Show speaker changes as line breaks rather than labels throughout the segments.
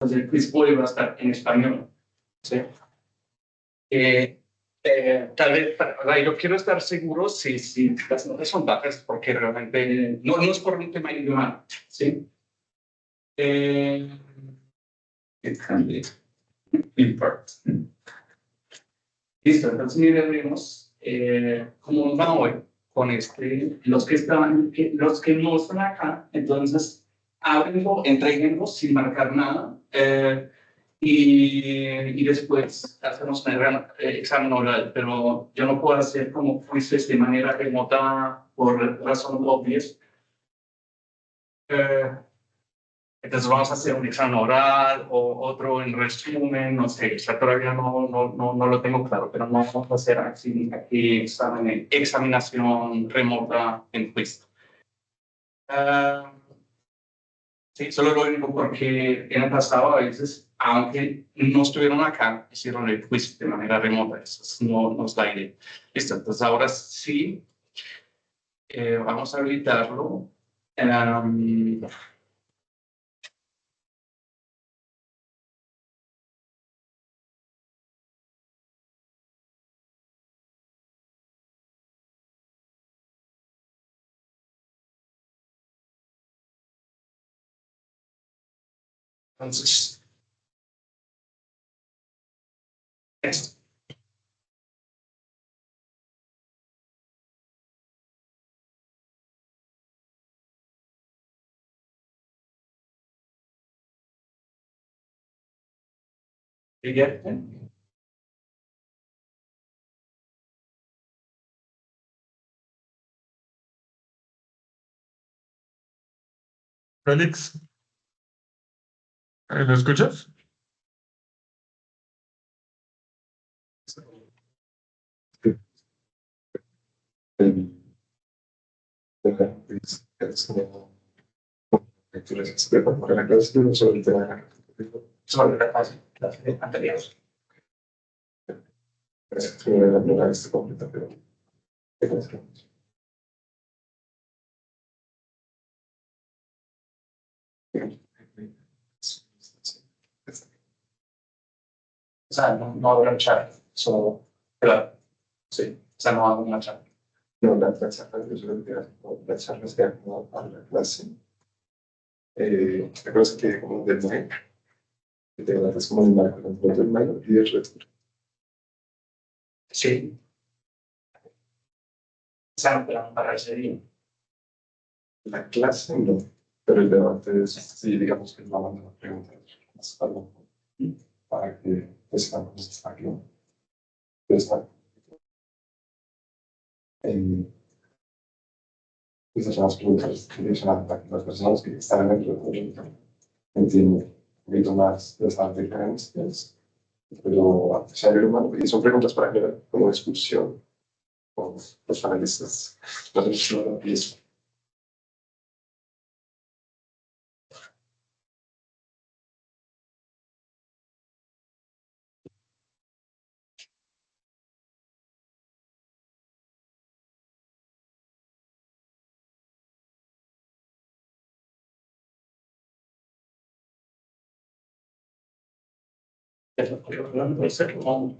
entonces el quiz hoy va a estar en español. ¿Sí? Tal vez, yo quiero estar seguro si las notas son bajas, porque realmente no es por un tema idioma, ¿sí? It can be import. Listo, entonces miremos cómo nos va hoy con los que no están acá, entonces ábrenlo, entreguenlo sin marcar nada. Y después hacemos un examen oral, pero yo no puedo hacer como quizzes de manera remota por razones obvias. Entonces vamos a hacer un examen oral o otro en resumen, no sé, o sea, todavía no lo tengo claro, pero no vamos a hacer aquí examinación remota en quiz. Sí, solo lo único porque en el pasado a veces, aunque no estuvieron acá, hicieron el quiz de manera remota. Eso no es la idea. Listo, entonces ahora sí, vamos a habilitarlo. Entonces, esto. Siguiente.
Félix, ¿me escuchas?
Sobre la clase anterior. O sea, no habrá chat, solo, claro, sí, o sea, no hago una chat.
No, la charla, yo creo que la charla sea como para la clase. La cosa que como del mail, que te das como el marco dentro del mail y el resto.
Sí. O sea, pero para ese día.
La clase no, pero el debate es, sí, digamos que no van a preguntar más algo para que sepamos aquí. Esas son las preguntas que las personas que están dentro del proyecto entienden un poquito más de esas diferencias, pero ser humano, y son preguntas para generar como discusión con los panelistas. Entonces, no lo pienso.
Puede ser como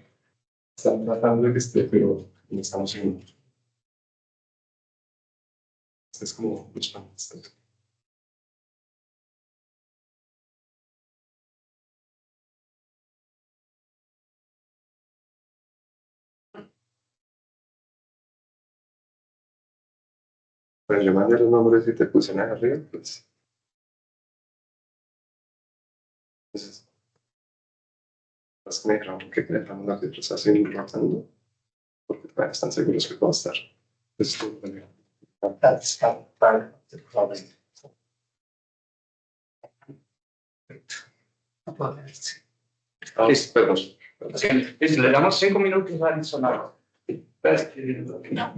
Están tratando de que esté, pero no estamos en. Es como los panelistas. Pero yo mandé los nombres y te puse en arriba, pues. Entonces, las que me dijeron que dejamos las letras así rotando, porque todavía están seguros que puedo estar. Entonces, tú, bueno,
that's part of the problem.
listo, perdón.
Le damos 5 minutos adicionales. No.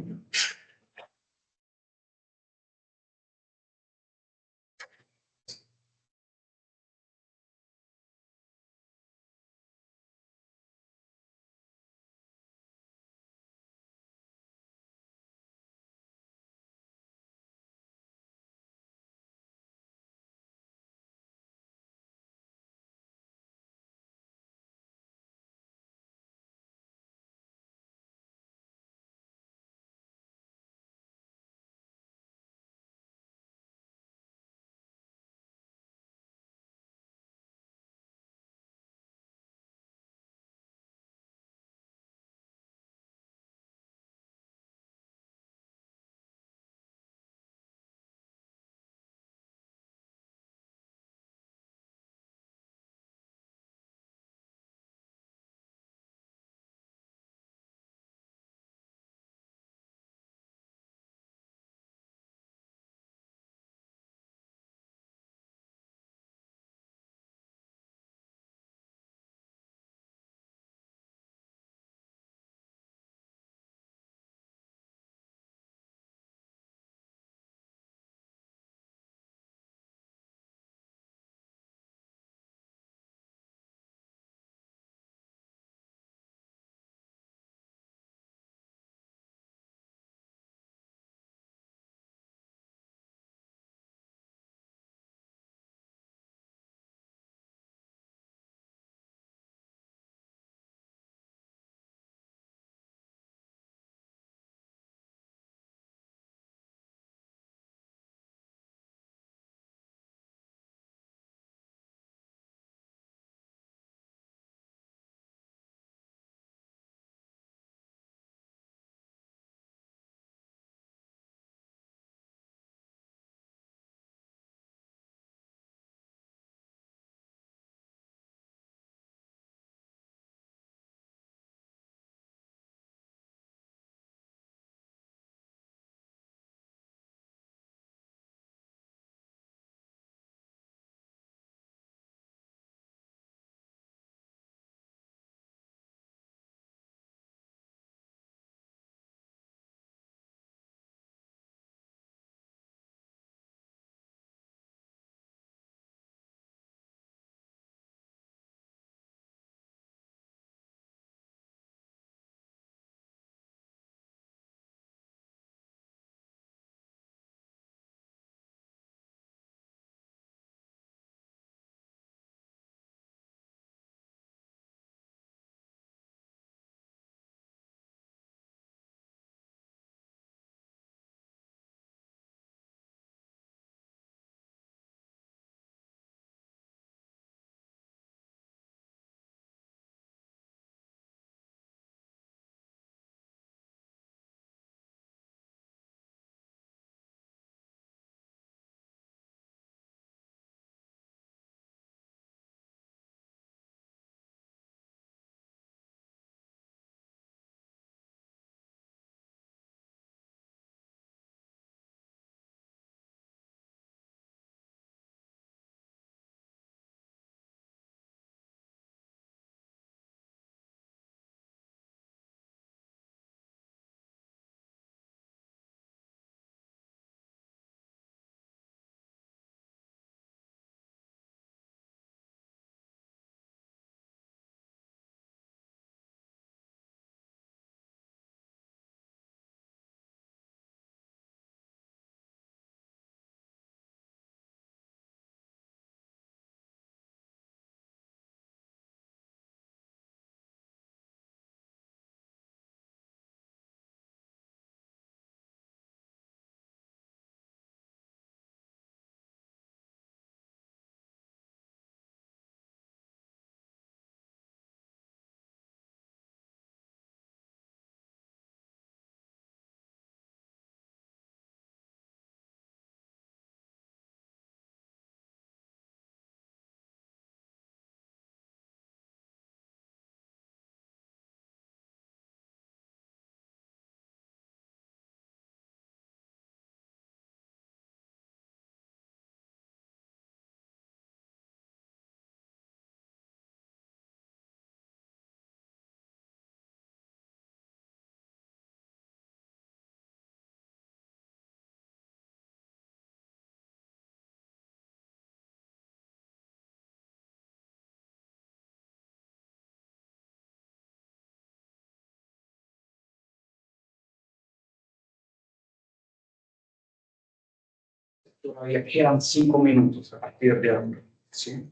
Todavía quedan 5 minutos a partir de ahora. ¿Sí?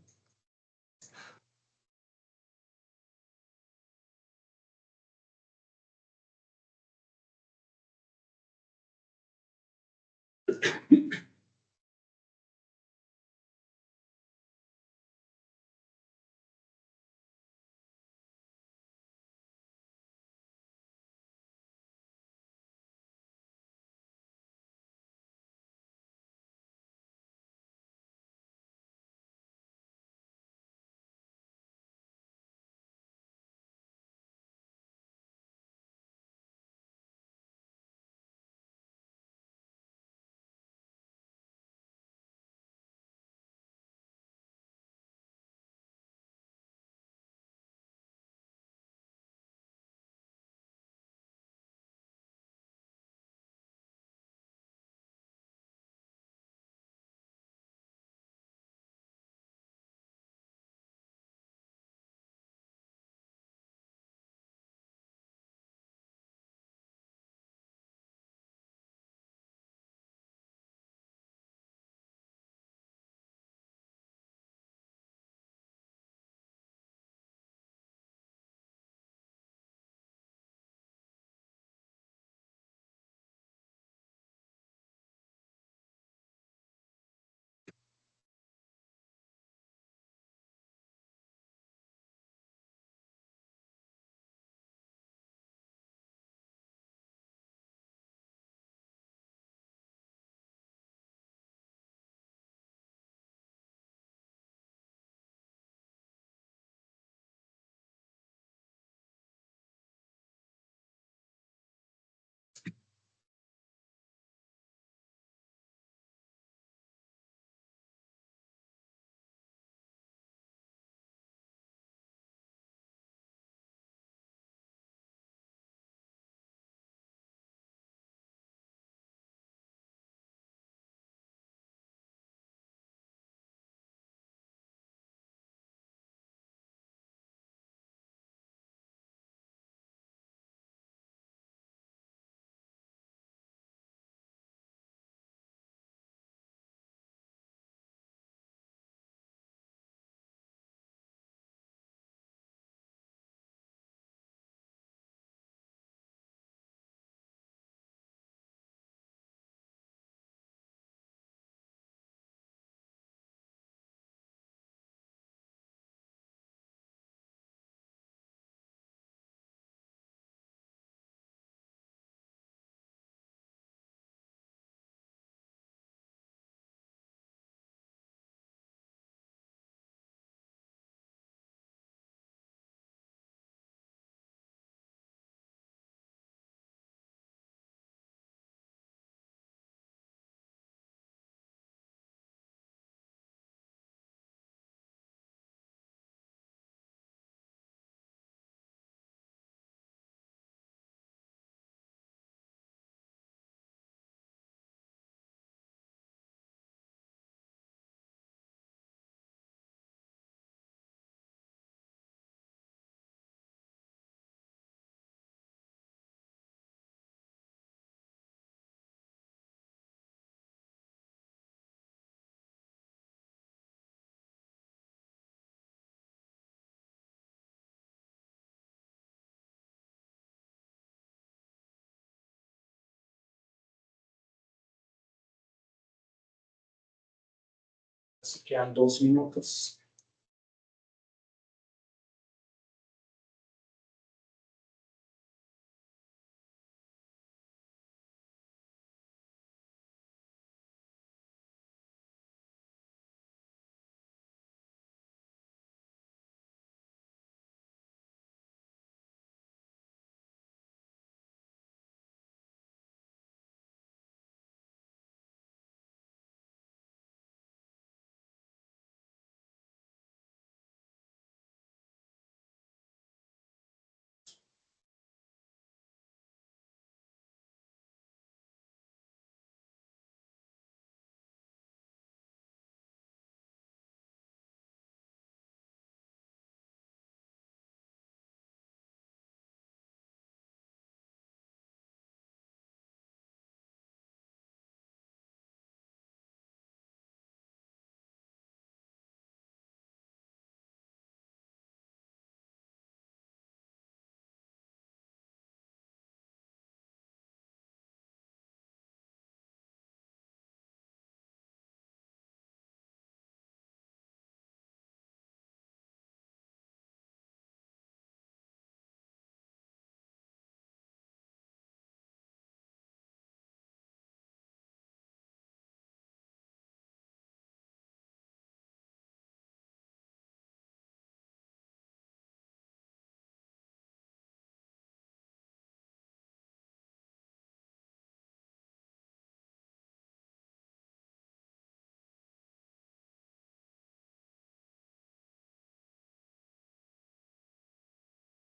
Así quedan 2 minutos.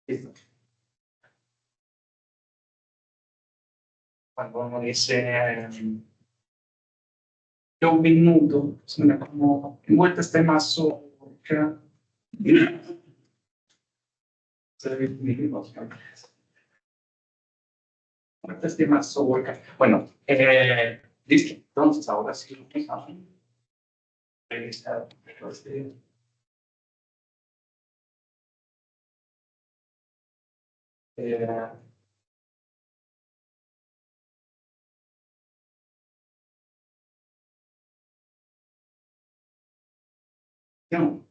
Listo. Cuando uno dice que un minuto, suena como vuelta este mazo. Este mazo. Bueno, listo. Entonces, ahora sí vamos a revisar. No.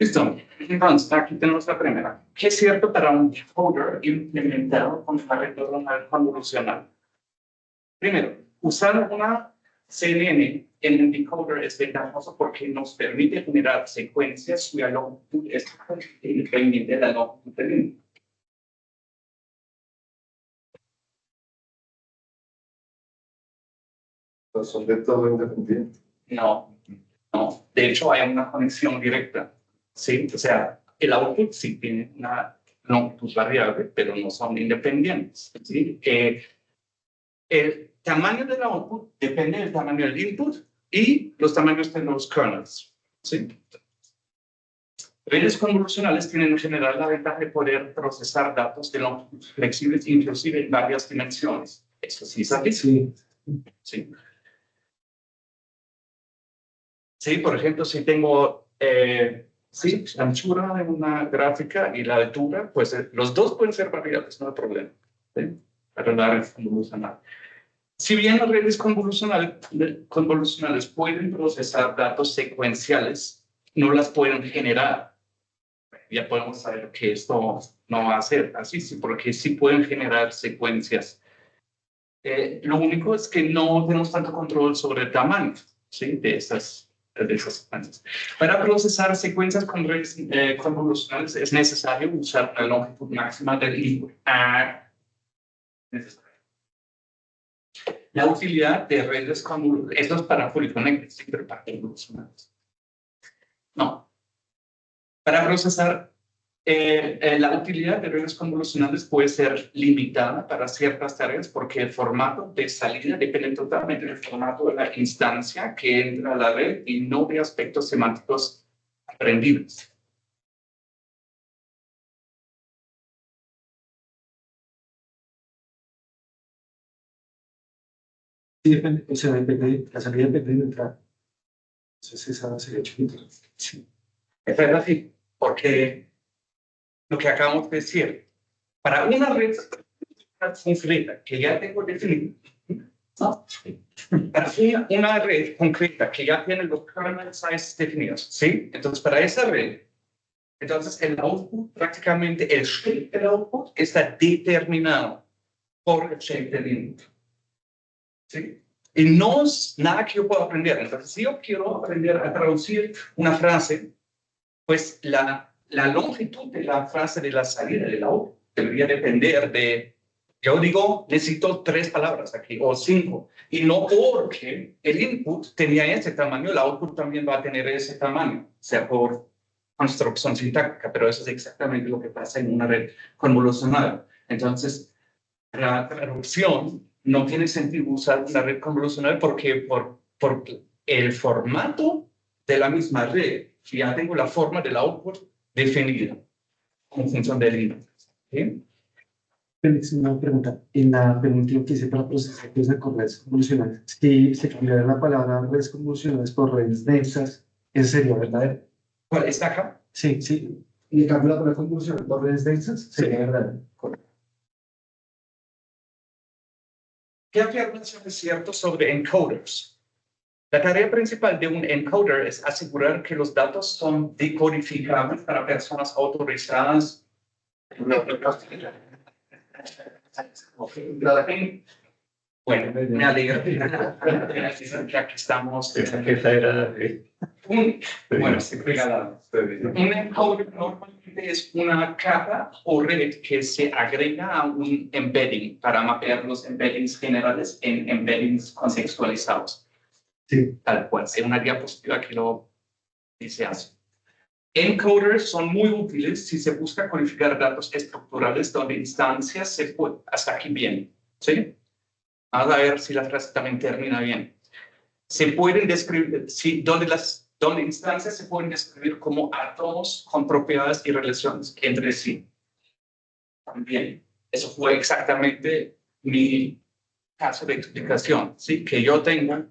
Listo. Entonces, aquí tenemos la primera. ¿Qué es cierto para un decoder implementado con una red neuronal convolucional? Primero, usar una CNN en un decoder es ventajoso porque nos permite generar secuencias cuya longitud es independiente de la longitud del input.
Son de todo independiente.
No, no. De hecho, hay una conexión directa. ¿Sí? O sea, el output sí tiene una longitud variable, pero no son independientes. ¿Sí? El tamaño del output depende del tamaño del input y los tamaños de los kernels. ¿Sí? Redes convolucionales tienen en general la ventaja de poder procesar datos de longitud flexibles, inclusive en varias dimensiones. Eso sí es así.
Sí.
Sí. Sí, por ejemplo, si tengo sí, la anchura de una gráfica y la altura, pues los dos pueden ser variables, no hay problema. ¿Sí? Para la red convolucional. Si bien las redes convolucionales pueden procesar datos secuenciales, no las pueden generar. Ya podemos saber que esto no va a ser así, sí, porque sí pueden generar secuencias. Lo único es que no tenemos tanto control sobre el tamaño, ¿sí? de esas secuencias. Para procesar secuencias con redes convolucionales es necesario usar la longitud máxima del input. La utilidad de redes convolucionales, esto es para Polyconnected, sí, pero para convolucionales. No. Para procesar, la utilidad de redes convolucionales puede ser limitada para ciertas tareas porque el formato de salida depende totalmente del formato de la instancia que entra a la red y no de aspectos semánticos aprendibles.
Sí, depende, o sea, depende, la salida depende de la entrada. Entonces, esa sería chiquita.
Sí. Es así, porque lo que acabamos de decir, para una red concreta que ya tengo definida, ¿no? Para una red concreta que ya tiene los kernel sizes definidos, ¿sí? Entonces, para esa red, entonces el output, prácticamente el shape del output está determinado por el shape del input, ¿sí? Y no es nada que yo pueda aprender. Entonces, si yo quiero aprender a traducir una frase, pues la longitud de la frase de la salida del output debería depender de, yo digo, necesito 3 palabras aquí o 5, y no porque el input tenía ese tamaño, el output también va a tener ese tamaño, o sea, por construcción sintáctica, pero eso es exactamente lo que pasa en una red convolucional. Entonces, la traducción no tiene sentido usar una red convolucional porque por el formato de la misma red, ya tengo la forma del output definida como función del input. ¿Sí?
Félix, una pregunta. En la penúltima que hice para procesar con redes convolucionales, si se cambiara la palabra redes convolucionales por redes densas, ¿eso sería verdadero?
¿Cuál está acá?
Sí, sí. Y en cambio la palabra convolucional por redes densas sería verdadero.
¿Qué afirmación es cierto sobre encoders? La tarea principal de un encoder es asegurar que los datos son decodificables para personas autorizadas. Bueno, me alegra. Ya que estamos. Bueno, estoy regalado. Un encoder normalmente es una capa o red que se agrega a un embedding para mapear los embeddings generales en embeddings contextualizados.
Sí.
Tal cual. Es una diapositiva que lo dice así. Encoders son muy útiles si se busca codificar datos estructurales donde instancias se pueden. Hasta aquí bien. ¿Sí? Vamos a ver si la frase también termina bien. Se pueden describir, donde instancias se pueden describir como átomos con propiedades y relaciones entre sí. También, eso fue exactamente mi caso de explicación, ¿sí? Que yo tengo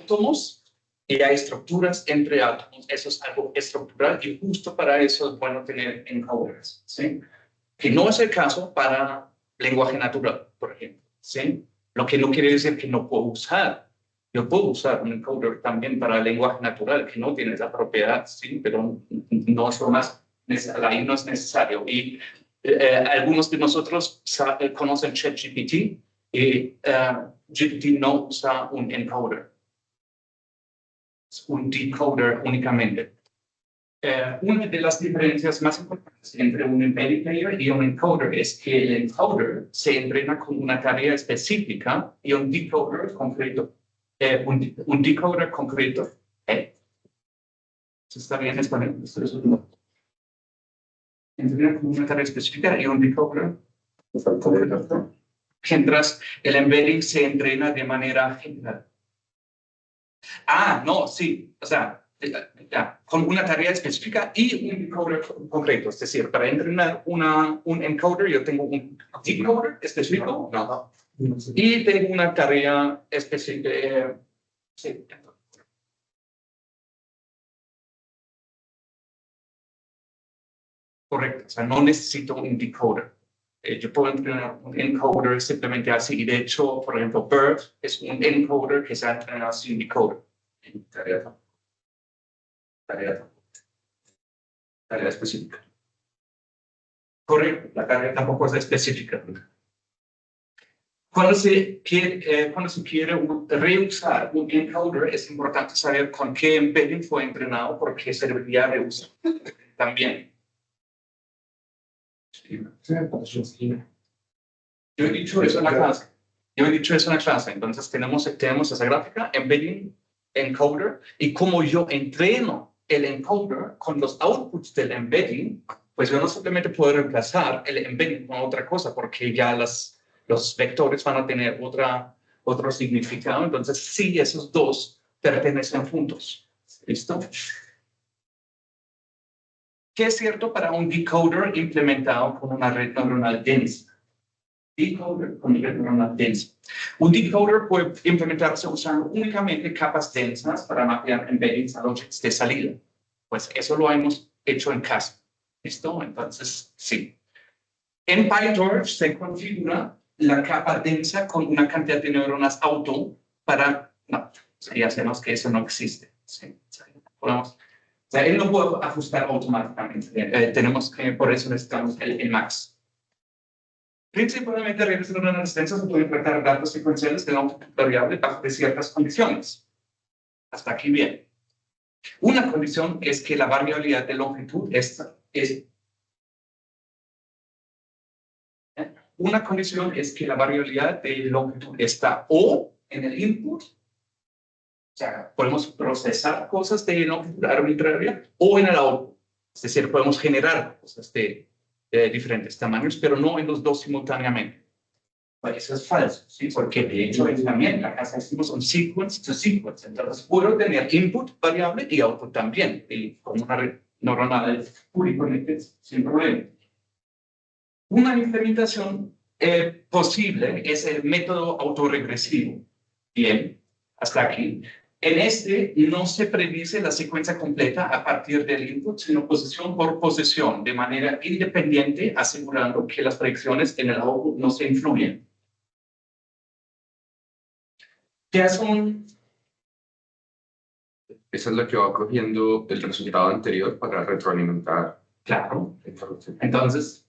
átomos y hay estructuras entre átomos. Eso es algo estructural y justo para eso es bueno tener encoders, ¿sí? Que no es el caso para lenguaje natural, por ejemplo, ¿sí? Lo que no quiere decir que no puedo usar. Yo puedo usar un encoder también para lenguaje natural, que no tiene la propiedad, sí, pero no es lo más necesario, ahí no es necesario. Y algunos de nosotros conocen ChatGPT y GPT no usa un encoder, es un decoder únicamente. Una de las diferencias más importantes entre un embedding layer y un encoder es que el encoder se entrena con una tarea específica y un decoder concreto. Un decoder concreto. ¿Está bien en español? Entrena con una tarea específica y un decoder concreto. Mientras el embedding se entrena de manera general. Ah, no, sí. O sea, con una tarea específica y un encoder concreto. Es decir, para entrenar un encoder, yo tengo un decoder específico. No. Y tengo una tarea específica. Sí. Correcto. O sea, no necesito un decoder. Yo puedo entrenar un encoder simplemente así. Y de hecho, por ejemplo, BERT es un encoder que se ha entrenado sin decoder. Tarea específica. Correcto, la tarea tampoco es específica. Cuando se quiere reusar un encoder, es importante saber con qué embedding fue entrenado, porque serviría de uso también. Yo he dicho eso en la clase. Entonces tenemos esa gráfica, embedding, encoder, y como yo entreno el encoder con los outputs del embedding, pues yo no simplemente puedo reemplazar el embedding con otra cosa, porque ya los vectores van a tener otro significado. Entonces, sí, esos dos pertenecen juntos. ¿Listo? ¿Qué es cierto para un decoder implementado con una red neuronal densa? Decoder con red neuronal densa. Un decoder puede implementarse usando únicamente capas densas para mapear embeddings a objects de salida. Pues eso lo hemos hecho en casa. ¿Listo? Entonces, sí. En PyTorch se configura la capa densa con una cantidad de neuronas auto para... No, ya sabemos que eso no existe. ¿Sí? O sea, él no puede ajustar automáticamente. Por eso necesitamos el max. Principalmente redes neuronales densas pueden tratar datos secuenciales de longitud variable bajo de ciertas condiciones. Hasta aquí bien. Una condición es que la variabilidad de longitud Una condición es que la variabilidad de longitud está o en el input, o sea, podemos procesar cosas de longitud arbitraria, o en el output. Es decir, podemos generar cosas de diferentes tamaños, pero no en los dos simultáneamente. Pues eso es falso, ¿sí? Porque de hecho también acá hacemos un sequence to sequence. Entonces puedo tener input variable y output también, y con una red neuronal pluriconected sin problema. Una implementación posible es el método autorregresivo. Bien, hasta aquí. En este no se predice la secuencia completa a partir del input, sino posición por posición, de manera independiente, asegurando que las predicciones en el output no se influyen. ¿Qué hacen?
Esa es la que va cogiendo el resultado anterior para retroalimentar.
Claro. Entonces,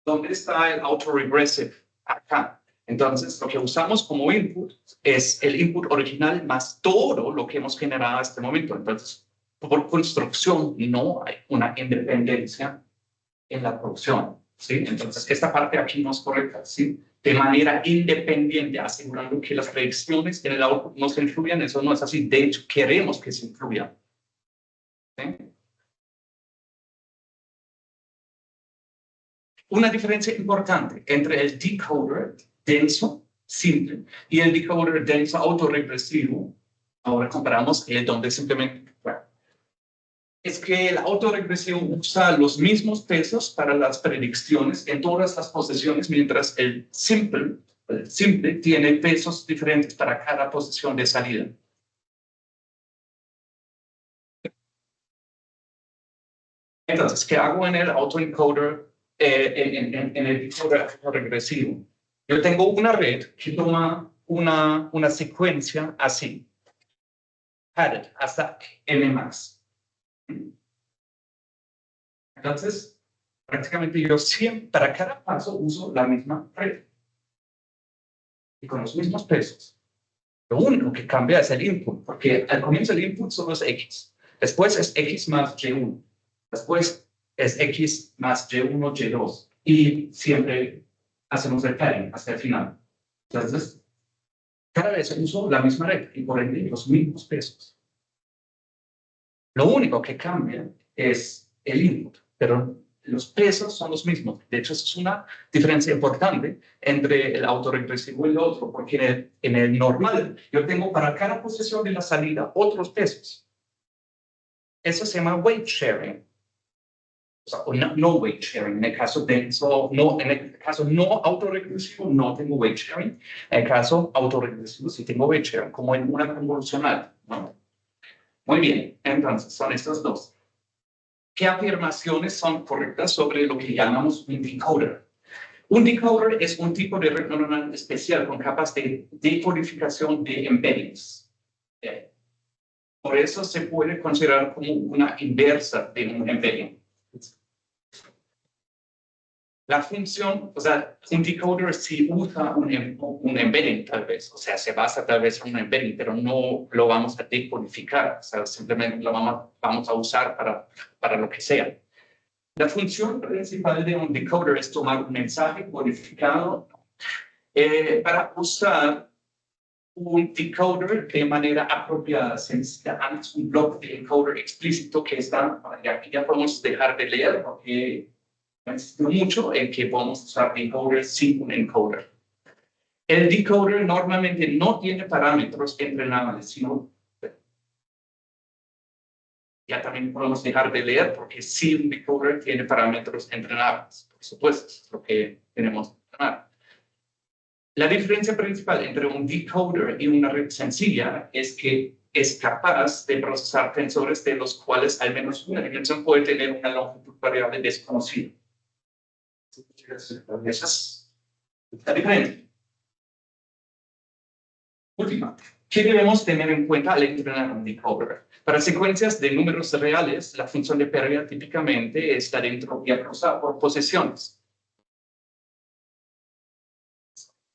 ¿dónde está el autoregressive? Acá. Entonces, lo que usamos como input es el input original más todo lo que hemos generado hasta este momento. Entonces, por construcción, no hay una independencia en la producción, ¿sí? Entonces, esta parte aquí no es correcta, ¿sí? De manera independiente, asegurando que las predicciones en el output no se influyan, eso no es así. De hecho, queremos que se influyan, ¿sí? Una diferencia importante entre el decoder denso, simple, y el decoder denso autorregresivo, ahora comparamos el donde simplemente, bueno, es que el autorregresivo usa los mismos pesos para las predicciones en todas las posiciones, mientras el simple tiene pesos diferentes para cada posición de salida. Entonces, ¿qué hago en el autoencoder, en el decoder autorregresivo? Yo tengo una red que toma una secuencia así, padded, hasta n más. Entonces, prácticamente yo siempre, para cada paso, uso la misma red. Y con los mismos pesos. Lo único que cambia es el input, porque al comienzo el input solo es X. Después es X más Y1. Después es X más Y1, Y2. Y siempre hacemos el padding hasta el final. Entonces, cada vez uso la misma red y por ende los mismos pesos. Lo único que cambia es el input, pero los pesos son los mismos. De hecho, es una diferencia importante entre el autorregresivo y el otro, porque en el normal yo tengo para cada posición de la salida otros pesos. Eso se llama weight sharing. O sea, no weight sharing. En el caso en el caso no autorregresivo no tengo weight sharing. En el caso autorregresivo sí tengo weight sharing, como en una convolucional, ¿no? Muy bien, entonces son estos dos. ¿Qué afirmaciones son correctas sobre lo que llamamos un decoder? Un decoder es un tipo de red neuronal especial con capas de decodificación de embeddings. Por eso se puede considerar como una inversa de un embedding. La función, o sea, un decoder sí usa un embedding tal vez, o sea, se basa tal vez en un embedding, pero no lo vamos a decodificar, o sea, simplemente lo vamos a usar para lo que sea. La función principal de un decoder es tomar un mensaje codificado para usar un decoder de manera apropiada. Se necesita antes un bloque de encoder explícito que está, aquí ya podemos dejar de leer porque existe mucho en que podemos usar decoders sin un encoder. El decoder normalmente no tiene parámetros entrenables, sino ya también podemos dejar de leer porque sí un decoder tiene parámetros entrenables. Por supuesto, es lo que tenemos que entrenar. La diferencia principal entre un decoder y una red sencilla es que es capaz de procesar tensores de los cuales al menos una dimensión puede tener una longitud variable desconocida. Esa es la diferencia. Última. ¿Qué debemos tener en cuenta al entrenar un decoder? Para secuencias de números reales, la función de pérdida típicamente está de entropía cruzada por posiciones.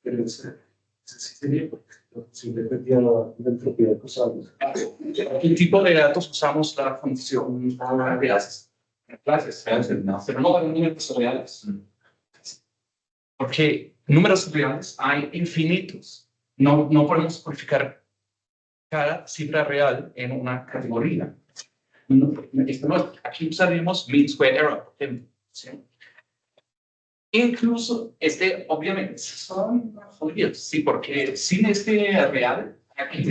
Pero sí sería porque si dependía de entropía cruzada.
¿Qué tipo de datos usamos la función de clases? Pero no para números reales. Porque números reales hay infinitos. No podemos codificar cada cifra real en una categoría. Aquí usaríamos mean square error, por ejemplo. ¿Sí? Incluso, obviamente, son jodidos, sí, porque sin real, aquí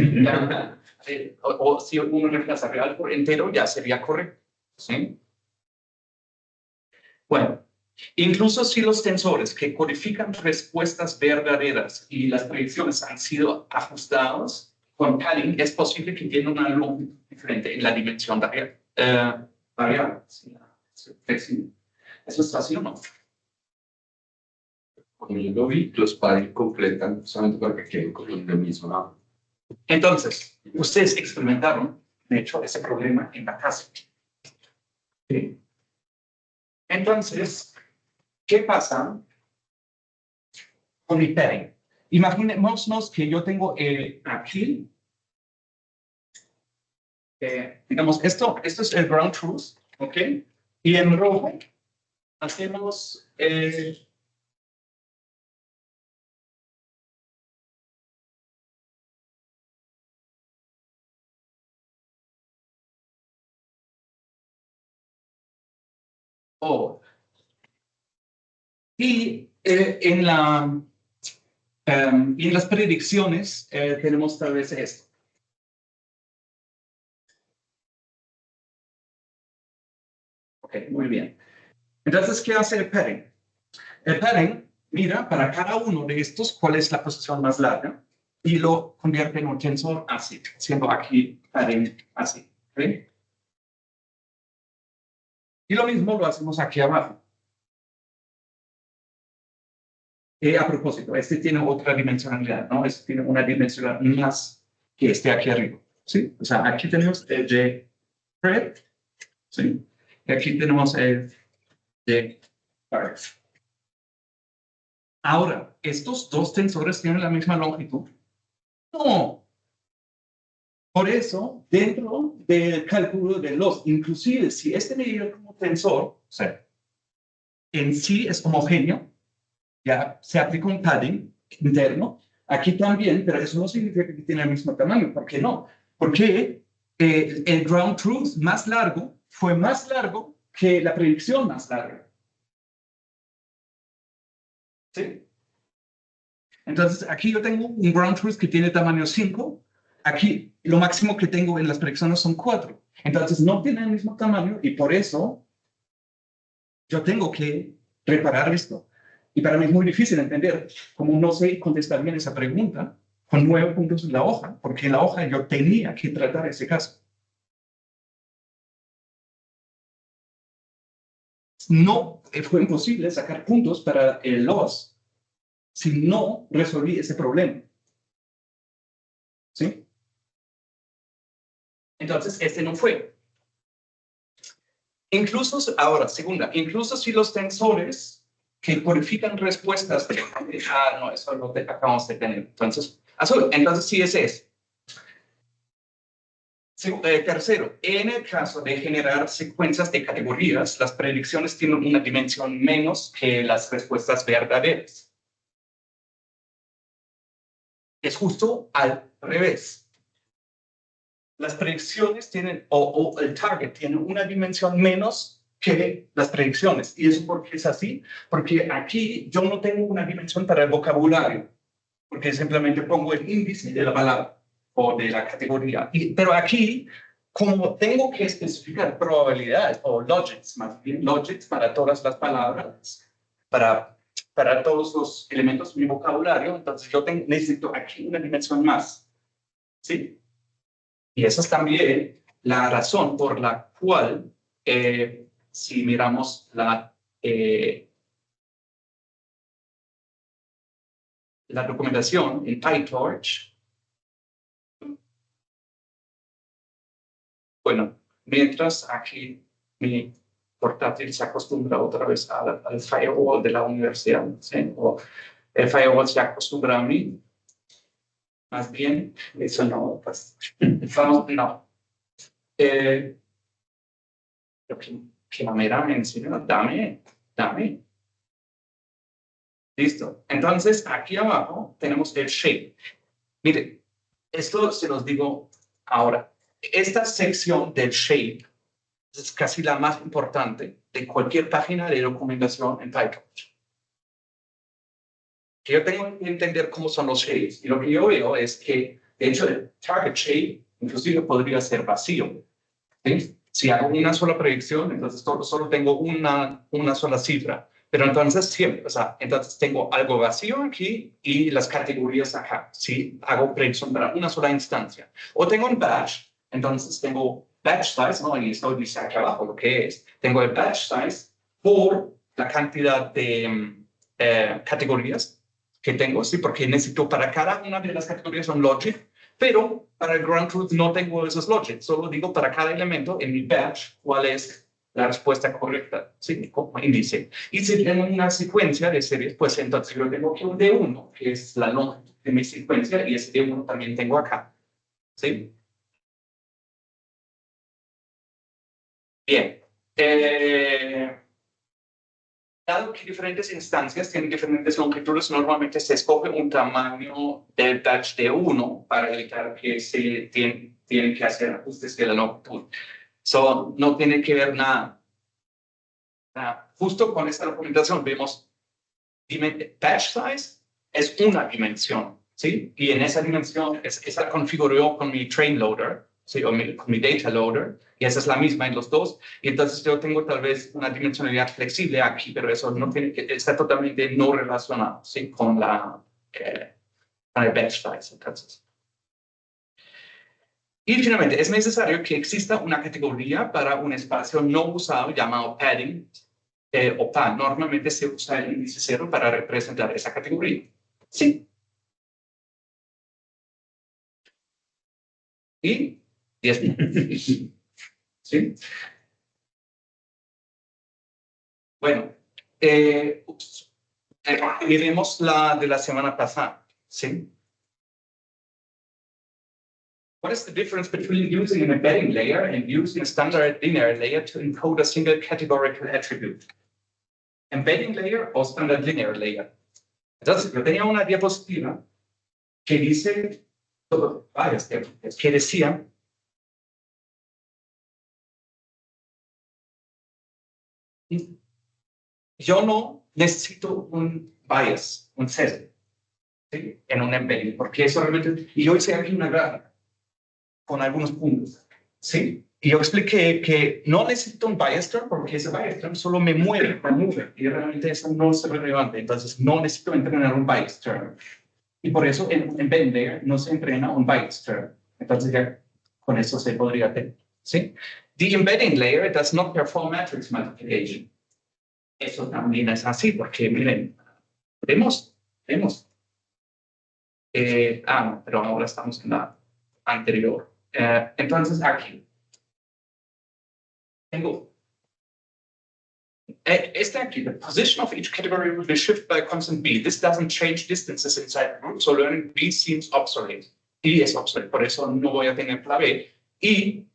o si uno reemplaza real por entero, ya sería correcto. ¿Sí? Bueno, incluso si los tensores que codifican respuestas verdaderas y las predicciones han sido ajustados con padding, es posible que tengan una longitud diferente en la dimensión variable. ¿Eso está así o no?
Cuando yo lo vi, los padding completan solamente para que queden con el mismo.
Entonces, ustedes experimentaron, de hecho, ese problema en la casa. ¿Sí? Entonces, ¿qué pasa con mi padding? Imaginémonos que yo tengo aquí, digamos, esto es el ground truth, ¿ok? Y en rojo hacemos y y en las predicciones tenemos tal vez esto. Ok, muy bien. Entonces, ¿qué hace el padding? El padding mira para cada uno de estos cuál es la posición más larga y lo convierte en un tensor así, siendo aquí padding así. ¿Okay? Y lo mismo lo hacemos aquí abajo. A propósito, este tiene otra dimensionalidad, ¿no? Este tiene una dimensionalidad más que este aquí arriba, ¿sí? O sea, aquí tenemos el J Fred, ¿sí? Y aquí tenemos el J Barrett. Ahora, ¿estos dos tensores tienen la misma longitud? No. Por eso, dentro del cálculo de los, inclusive si este medidor como tensor, o sea, en sí es homogéneo, ya se aplica un padding interno, aquí también, pero eso no significa que tiene el mismo tamaño. ¿Por qué no? Porque el ground truth más largo fue más largo que la predicción más larga. ¿Sí? Entonces, aquí yo tengo un ground truth que tiene tamaño 5. Aquí lo máximo que tengo en las predicciones son 4. Entonces, no tiene el mismo tamaño y por eso yo tengo que reparar esto. Y para mí es muy difícil entender cómo no sé contestar bien esa pregunta con 9 puntos en la hoja, porque en la hoja yo tenía que tratar ese caso. No fue imposible sacar puntos para el loss si no resolví ese problema. ¿Sí? Entonces, este no fue. Incluso, ahora, segunda, incluso si los tensores que codifican respuestas, no, eso lo acabamos de tener. Entonces, azul, entonces sí ese es. Tercero, en el caso de generar secuencias de categorías, las predicciones tienen una dimensión menos que las respuestas verdaderas. Es justo al revés. Las predicciones tienen, o el target tiene una dimensión menos que las predicciones. ¿Y eso por qué es así? Porque aquí yo no tengo una dimensión para el vocabulario, porque simplemente pongo el índice de la palabra o de la categoría. Pero aquí, como tengo que especificar probabilidades o logics, más bien logics para todas las palabras, para todos los elementos de mi vocabulario, entonces yo necesito aquí una dimensión más. ¿Sí? Y esa es también la razón por la cual, si miramos la documentación en PyTorch, bueno, mientras aquí mi portátil se acostumbra otra vez al firewall de la universidad, ¿sí? O el firewall se acostumbra a mí, más bien, eso no, pues, no. Que manera me enseña, dame. Listo. Entonces, aquí abajo tenemos el shape. Mire, esto se los digo ahora. Esta sección del shape es casi la más importante de cualquier página de documentación en PyTorch. Que yo tengo que entender cómo son los shapes. Y lo que yo veo es que, de hecho, el target shape inclusive podría ser vacío. ¿Sí? Si hago una sola predicción, entonces solo tengo una sola cifra. Pero entonces siempre, o sea, entonces tengo algo vacío aquí y las categorías acá. Si hago predicción para una sola instancia. O tengo un batch, entonces tengo batch size, ¿no? Y esto dice aquí abajo lo que es. Tengo el batch size por la cantidad de categorías que tengo, ¿sí? Porque necesito para cada una de las categorías un logic, pero para el ground truth no tengo esos logics, solo digo para cada elemento en mi batch cuál es la respuesta correcta, ¿sí? Como índice. Y si tengo una secuencia de series, pues entonces yo tengo aquí un D1, que es la longitud de mi secuencia, y ese D1 también tengo acá, ¿sí? Bien. Dado que diferentes instancias tienen diferentes longitudes, normalmente se escoge un tamaño del batch de 1 para evitar que se tienen que hacer ajustes de la longitud. So, no tiene que ver nada. Justo con esta documentación vemos batch size es una dimensión, ¿sí? Y en esa dimensión, esa configuró con mi train loader, ¿sí? O con mi data loader, y esa es la misma en los dos. Y entonces yo tengo tal vez una dimensionalidad flexible aquí, pero eso no tiene que, está totalmente no relacionado, ¿sí? Con el batch size, entonces. Y finalmente, es necesario que exista una categoría para un espacio no usado llamado padding, o PAD. Normalmente se usa el índice 0 para representar esa categoría. Sí. Y 10 minutos. ¿Sí? Bueno, miremos la de la semana pasada. ¿Sí? What is the difference between using an embedding layer and using a standard linear layer to encode a single categorical attribute? Embedding layer o standard linear layer. Entonces, yo tenía una diapositiva que dice, varias diapositivas, que decía, yo no necesito un bias, un sesgo, ¿sí? En un embedding, porque eso realmente, y yo hice aquí una gráfica con algunos puntos, ¿sí? Y yo expliqué que no necesito un bias term porque ese bias term solo me mueve la nube y realmente eso no es relevante, entonces no necesito entrenar un bias term. Y por eso en embedding layer no se entrena un bias term. Entonces ya con eso se podría hacer, ¿sí? The embedding layer does not perform matrix multiplication. Eso también es así, porque miren, vemos. No, pero ahora estamos en la anterior. Entonces aquí tengo aquí, the position of each category will be shifted by a constant b. This doesn't change distances inside the group, so learning b seems obsolete. Y es obsoleto, por eso no voy a tener la b. Y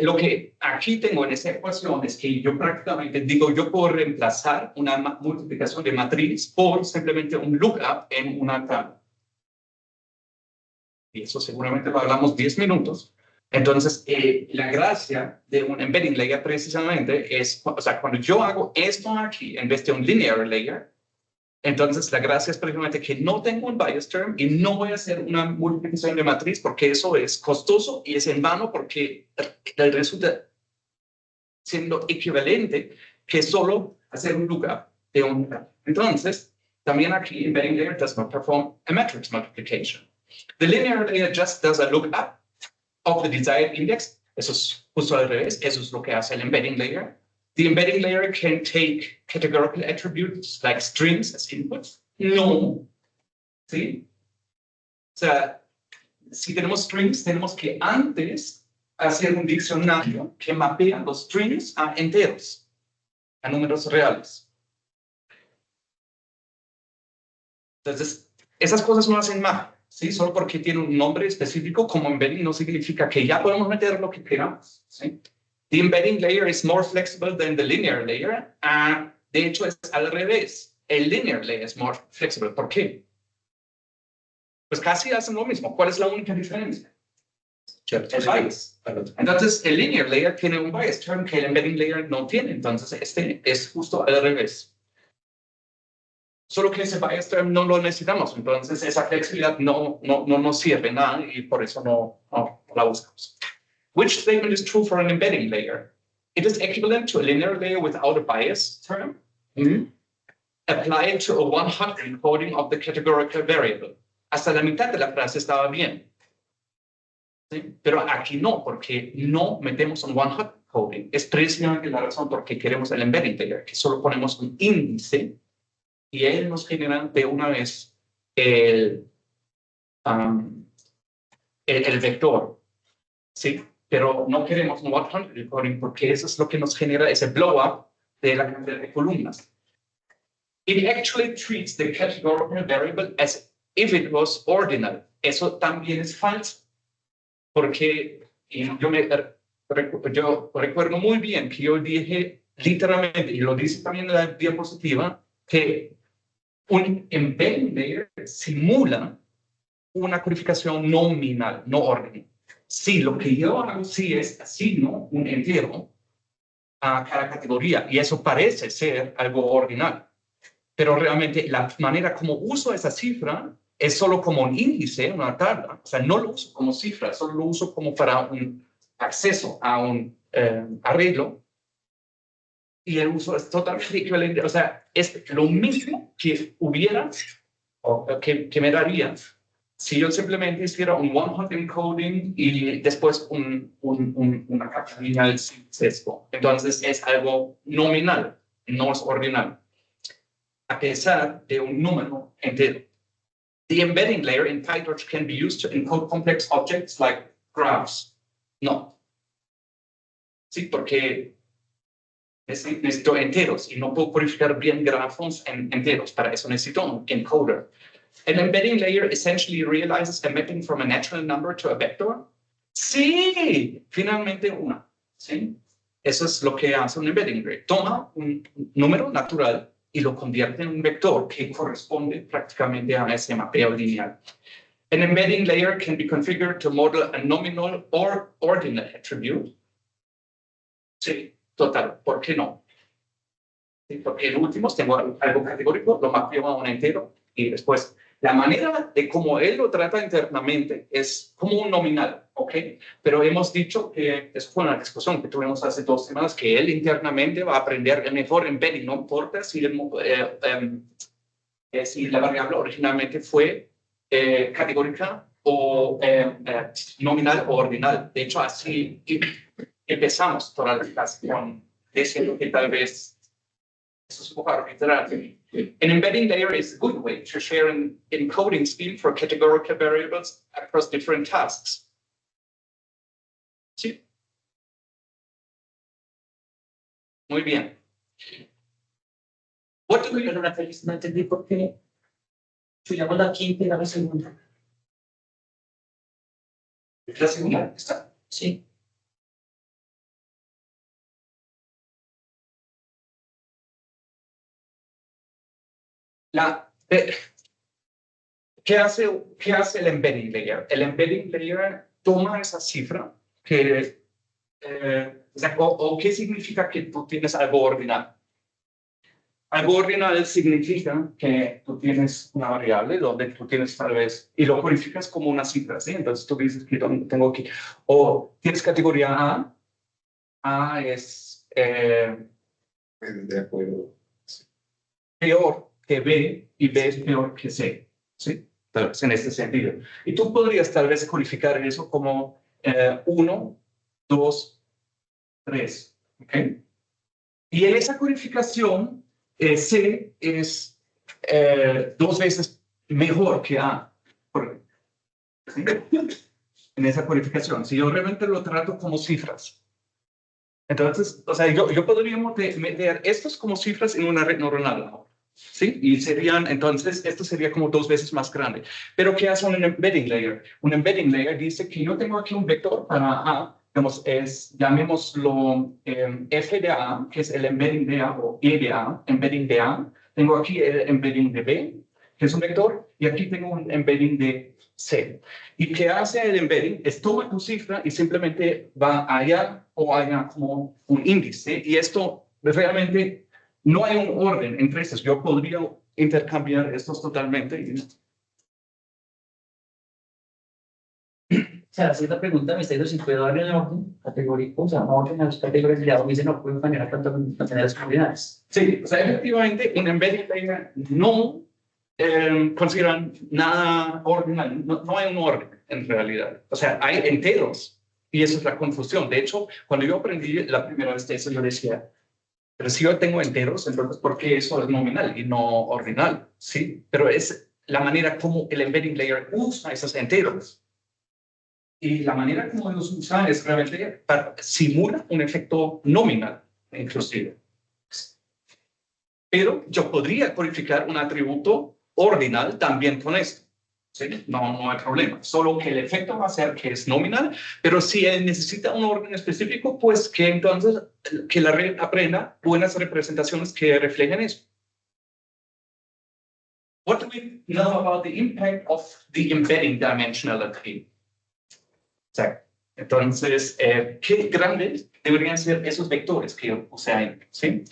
lo que aquí tengo en esa ecuación es que yo prácticamente digo, yo puedo reemplazar una multiplicación de matriz por simplemente un lookup en una tabla. Y eso seguramente lo hablamos 10 minutos. Entonces, la gracia de un embedding layer precisamente es, o sea, cuando yo hago esto aquí en vez de un linear layer, entonces la gracia es precisamente que no tengo un bias term y no voy a hacer una multiplicación de matriz porque eso es costoso y es en vano porque resulta siendo equivalente que solo hacer un lookup de un. Entonces, también aquí embedding layer does not perform a matrix multiplication. The linear layer just does a lookup of the desired index. Eso es justo al revés. Eso es lo que hace el embedding layer. The embedding layer can take categorical attributes like strings as inputs. No. ¿Sí? O sea, si tenemos strings, tenemos que antes hacer un diccionario que mapea los strings a enteros, a números reales. Entonces, esas cosas no hacen magia, ¿sí? Solo porque tiene un nombre específico como embedding no significa que ya podemos meter lo que queramos, ¿sí? The embedding layer is more flexible than the linear layer. De hecho, es al revés. El linear layer es more flexible. ¿Por qué? Pues casi hacen lo mismo. ¿Cuál es la única diferencia? El bias. Entonces, el linear layer tiene un bias term que el embedding layer no tiene. Entonces, este es justo al revés. Solo que ese bias term no lo necesitamos. Entonces, esa flexibilidad no nos sirve nada y por eso no la buscamos. Which statement is true for an embedding layer? It is equivalent to a linear layer without a bias term. Applied to a one-hot encoding of the categorical variable. Hasta la mitad de la frase estaba bien. ¿Sí? Pero aquí no, porque no metemos un one-hot encoding. Es precisamente la razón por qué queremos el embedding layer, que solo ponemos un índice y él nos genera de una vez el vector. ¿Sí? pero no queremos un 100 encoding porque eso es lo que nos genera ese blow up de la cantidad de columnas. It actually treats the categorical variable as if it was ordinal. Eso también es falso, porque yo recuerdo muy bien que yo dije literalmente, y lo dice también en la diapositiva, que un embedding layer simula una codificación nominal, no ordinal. Sí, lo que yo hago sí es asigno un entero a cada categoría, y eso parece ser algo ordinal. Pero realmente la manera como uso esa cifra es solo como un índice, una tabla. O sea, no lo uso como cifra, solo lo uso como para un acceso a un arreglo. Y el uso es totalmente equivalente. O sea, es lo mismo que hubiera, o que me daría, si yo simplemente hiciera un one-hot encoding y después una capa lineal sin sesgo. Entonces es algo nominal, no es ordinal, a pesar de un número entero. The embedding layer in PyTorch can be used to encode complex objects like graphs. No. Sí, porque necesito enteros y no puedo codificar bien grafos en enteros. Para eso necesito un encoder. An embedding layer essentially realizes a mapping from a natural number to a vector. Sí, finalmente una. ¿Sí? Eso es lo que hace un embedding layer. Toma un número natural y lo convierte en un vector que corresponde prácticamente a ese mapeo lineal. An embedding layer can be configured to model a nominal or ordinal attribute. Sí, total, ¿por qué no? Sí, porque en últimos tengo algo categórico, lo mapeo a un entero y después la manera de cómo él lo trata internamente es como un nominal, ¿ok? Pero hemos dicho que, eso fue una discusión que tuvimos hace 2 semanas, que él internamente va a aprender el mejor embedding, no importa si, si la variable originalmente fue categórica o nominal o ordinal. De hecho, así empezamos toda la clase con diciendo que tal vez eso es un poco arbitrario. An embedding layer is a good way to share an encoding scheme for categorical variables across different tasks. Sí. Muy bien. What do we...
Perdona, Félix, no entendí por qué subíamos la quinta y la segunda.
La segunda está.
Sí.
¿Qué hace el embedding layer? El embedding layer toma esa cifra que, o qué significa que tú tienes algo ordinal. Algo ordinal significa que tú tienes una variable donde tú tienes tal vez, y lo codificas como una cifra, ¿sí? Entonces tú dices que tengo aquí, o tienes categoría A es
De acuerdo.
peor que B y B es peor que C, ¿sí? Tal vez en este sentido. Y tú podrías tal vez codificar eso como 1, 2, 3, ¿ok? Y en esa codificación, C es 2 veces mejor que A. ¿Sí? En esa codificación, si yo realmente lo trato como cifras. Entonces, o sea, yo podría meter estos como cifras en una red neuronal, ¿no? ¿Sí? Y serían, entonces, esto sería como 2 veces más grande. Pero ¿qué hace un embedding layer? Un embedding layer dice que yo tengo aquí un vector para A, digamos, llamémoslo F de A, que es el embedding de A, o E de A, embedding de A. Tengo aquí el embedding de B, que es un vector, y aquí tengo un embedding de C. ¿Y qué hace el embedding? Es toma tu cifra y simplemente va allá o allá como un índice. Y esto realmente no hay un orden entre estos. Yo podría intercambiar estos totalmente.
O sea, si la pregunta me está diciendo si puedo darle un orden categórico, o sea, un orden a las categorías y ya me dice no puedo manejar tanto las comunidades.
Sí, o sea, efectivamente, un embedding layer no consideran nada ordinal. No hay un orden en realidad. O sea, hay enteros y esa es la confusión. De hecho, cuando yo aprendí la primera vez de eso, yo decía, pero si yo tengo enteros, entonces, ¿por qué eso es nominal y no ordinal? Sí, pero es la manera como el embedding layer usa esos enteros. Y la manera como los usan es realmente para simular un efecto nominal, inclusive. Pero yo podría codificar un atributo ordinal también con esto. ¿Sí? No hay problema. Solo que el efecto va a ser que es nominal, pero si él necesita un orden específico, pues que entonces que la red aprenda buenas representaciones que reflejen eso. What do we know about the impact of the embedding dimensionality? Entonces, ¿qué grandes deberían ser esos vectores que yo puse ahí? ¿Sí?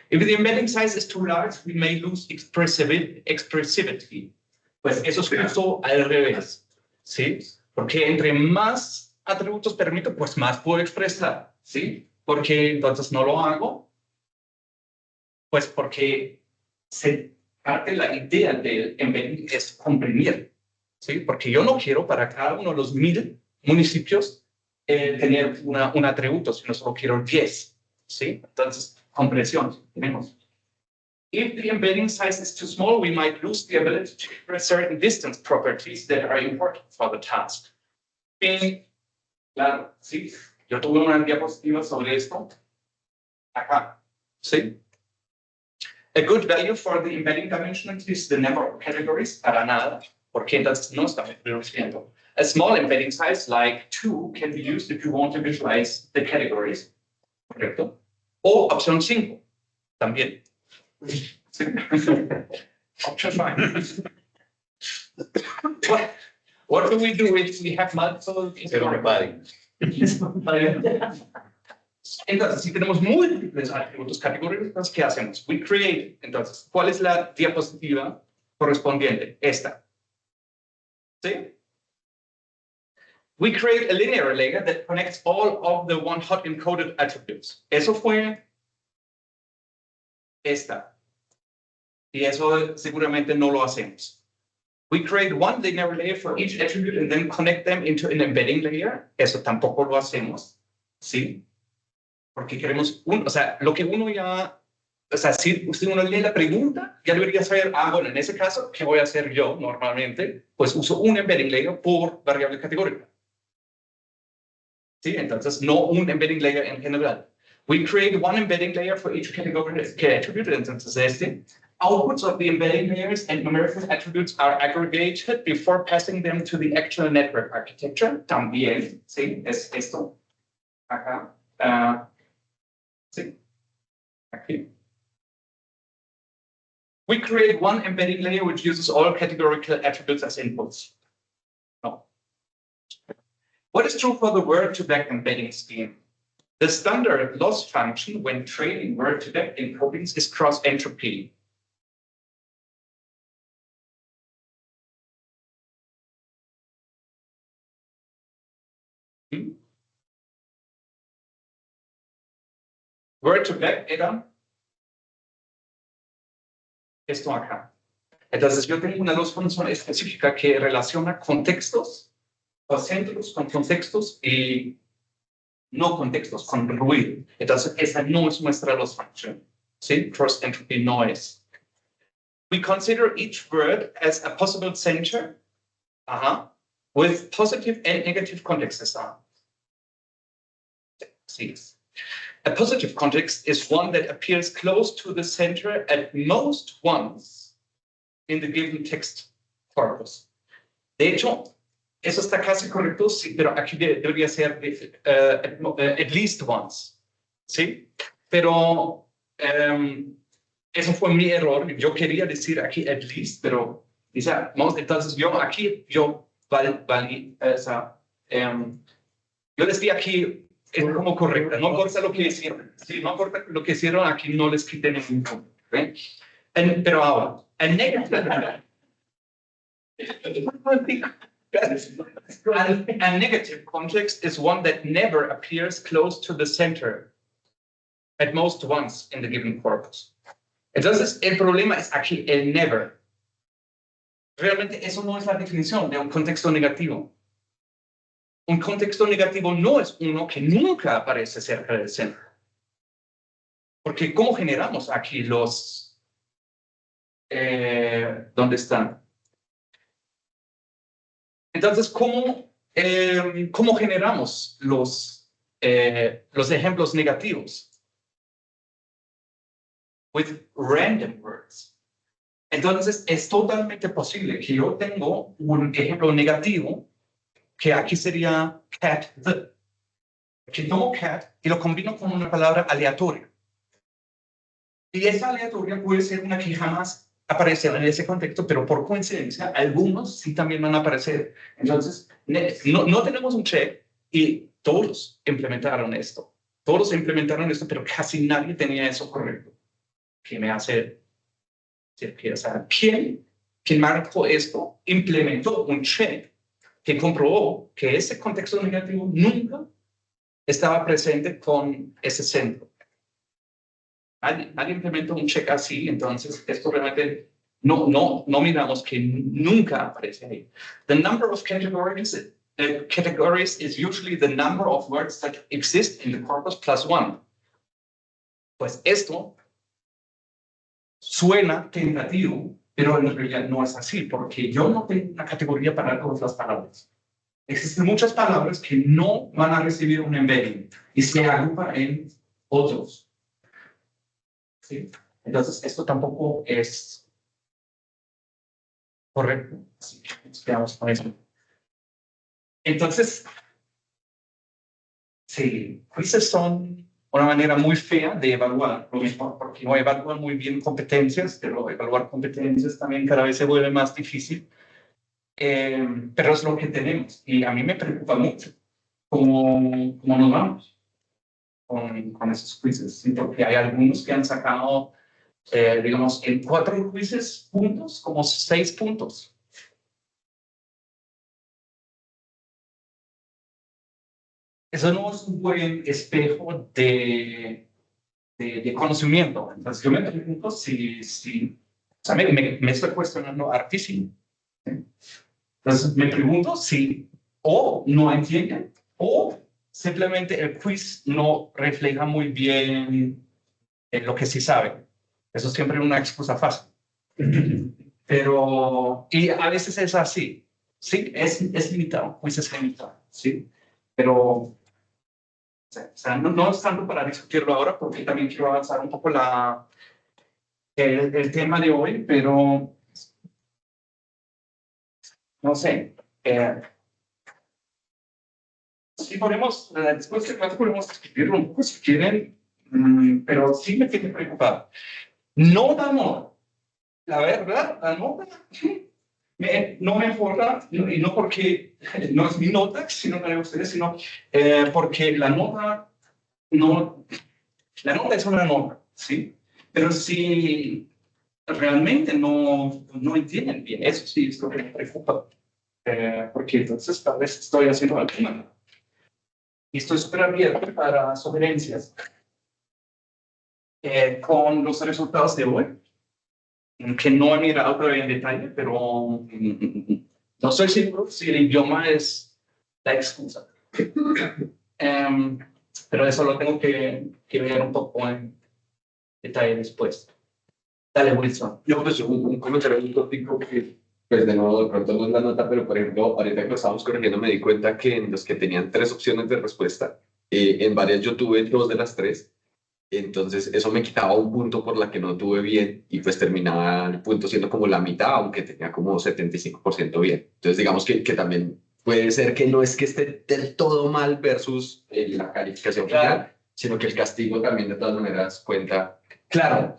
If the embedding size is too large, we may lose expressivity. Pues eso es justo al revés, ¿sí? Porque entre más atributos permito, pues más puedo expresar, ¿sí? Porque entonces no lo hago, pues porque parte de la idea del embedding es comprimir, ¿sí? Porque yo no quiero para cada uno de los 1000 municipios tener un atributo, sino solo quiero 10, ¿sí? Entonces, compresión, tenemos. If the embedding size is too small, we might lose the ability to express certain distance properties that are important for the task. Claro, sí. Yo tuve una diapositiva sobre esto. Acá, ¿sí? A good value for the embedding dimensionality is the number of categories, para nada, porque entonces no estamos reduciendo. A small embedding size, like 2, can be used if you want to visualize the categories, ¿correcto? O opción 5, también. Option 5. What do we do if we have multiple? Entonces, si tenemos múltiples atributos categóricos, ¿qué hacemos? We create. Entonces, ¿cuál es la diapositiva correspondiente? Esta. ¿Sí? We create a linear layer that connects all of the one-hot encoded attributes. Eso fue esta. Y eso seguramente no lo hacemos. We create one linear layer for each attribute and then connect them into an embedding layer. Eso tampoco lo hacemos. ¿Sí? Porque queremos, o sea, lo que uno ya, o sea, si uno lee la pregunta, ya debería saber, bueno, en ese caso, ¿qué voy a hacer yo normalmente? Pues uso un embedding layer por variable categórica. ¿Sí? Entonces, no un embedding layer en general. We create one embedding layer for each category attribute, entonces este. Outputs of the embedding layers and numerical attributes are aggregated before passing them to the actual network architecture. También, ¿sí? Es esto. Acá. Sí. Aquí. We create one embedding layer which uses all categorical attributes as inputs. No. What is true for the word-to-vec embedding scheme? The standard loss function when training word-to-vec encodings is cross-entropy. Word-to-vec era esto acá. Entonces yo tengo una loss function específica que relaciona contextos o centros con contextos y no contextos con ruido. Entonces esa no es nuestra loss function. ¿Sí? Cross entropy no es. We consider each word as a possible center with positive and negative context assigned. Sí. A positive context is one that appears close to the center at most once in the given text corpus. De hecho, eso está casi correcto, sí, pero aquí debería ser at least once, ¿sí? Pero eso fue mi error. Yo quería decir aquí at least, pero entonces yo decía aquí es como correcta, no importa lo que hicieron. Sí, no importa lo que hicieron, aquí no les quité ningún punto. ¿Okay? Pero ahora, a negative context is one that never appears close to the center, at most once in the given corpus. Entonces, el problema es aquí el never. Realmente eso no es la definición de un contexto negativo. Un contexto negativo no es uno que nunca aparece cerca del centro. Porque ¿cómo generamos aquí los... ¿dónde están? Entonces, ¿cómo ¿cómo generamos los ejemplos negativos? With random words. Entonces, es totalmente posible que yo tengo un ejemplo negativo, que aquí sería cat, the. Que tomo cat y lo combino con una palabra aleatoria. Y esa aleatoria puede ser una que jamás aparecerá en ese contexto, pero por coincidencia, algunos sí también van a aparecer. Entonces, no tenemos un check y todos implementaron esto. Todos implementaron esto, pero casi nadie tenía eso correcto. ¿Qué me hace? O sea, ¿quién marcó esto? Implementó un check que comprobó que ese contexto negativo nunca estaba presente con ese centro. Nadie implementó un check así, entonces esto realmente no miramos que nunca aparece ahí. The number of categories is usually the number of words that exist in the corpus plus one. Pues esto suena tentativo, pero en realidad no es así, porque yo no tengo una categoría para todas las palabras. Existen muchas palabras que no van a recibir un embedding y se agrupan en otros. ¿Sí? Entonces, esto tampoco es correcto. Así que nos quedamos con eso. Entonces, sí, quizzes son una manera muy fea de evaluar, lo mismo porque no evalúan muy bien competencias, pero evaluar competencias también cada vez se vuelve más difícil. Pero es lo que tenemos y a mí me preocupa mucho cómo nos vamos con esos quizzes, ¿sí? Porque hay algunos que han sacado, digamos, en 4 quizzes puntos, como 6 puntos. Eso no es un buen espejo de conocimiento. Entonces yo me pregunto si o sea, me estoy cuestionando hartísimo. ¿Sí? Entonces me pregunto si o no entienden o simplemente el quiz no refleja muy bien lo que sí saben. Eso es siempre una excusa fácil. Pero, y a veces es así. Sí, es limitado, quiz es limitado, sí. Pero, o sea, no es tanto para discutirlo ahora, porque también quiero avanzar un poco el tema de hoy, pero no sé. Sí, podemos, después de clase podemos discutirlo un poco si quieren, pero sí me tiene preocupado. No da amor. La verdad, la nota no me importa, y no porque no es mi nota, sino la de ustedes, sino porque la nota es una nota, ¿sí? Pero si realmente no entienden bien, eso sí es lo que me preocupa, porque entonces tal vez estoy haciendo alguna. Y estoy súper abierto para sugerencias con los resultados de hoy, que no he mirado todavía en detalle, pero no estoy seguro si el idioma es la excusa. Pero eso lo tengo que ver un poco en detalle después. Dale, Wilson.
Yo, pues, un comentario muy tópico que, pues, de nuevo, de pronto no es la nota, pero, por ejemplo, ahorita que lo estábamos corrigiendo, me di cuenta que en los que tenían 3 opciones de respuesta, en varias yo tuve 2 de las 3. Entonces, eso me quitaba un punto por la que no tuve bien y pues terminaba el punto siendo como la mitad, aunque tenía como 75% bien. Entonces, digamos que también puede ser que no es que esté del todo mal versus la calificación final, sino que el castigo también de todas maneras cuenta.
Claro,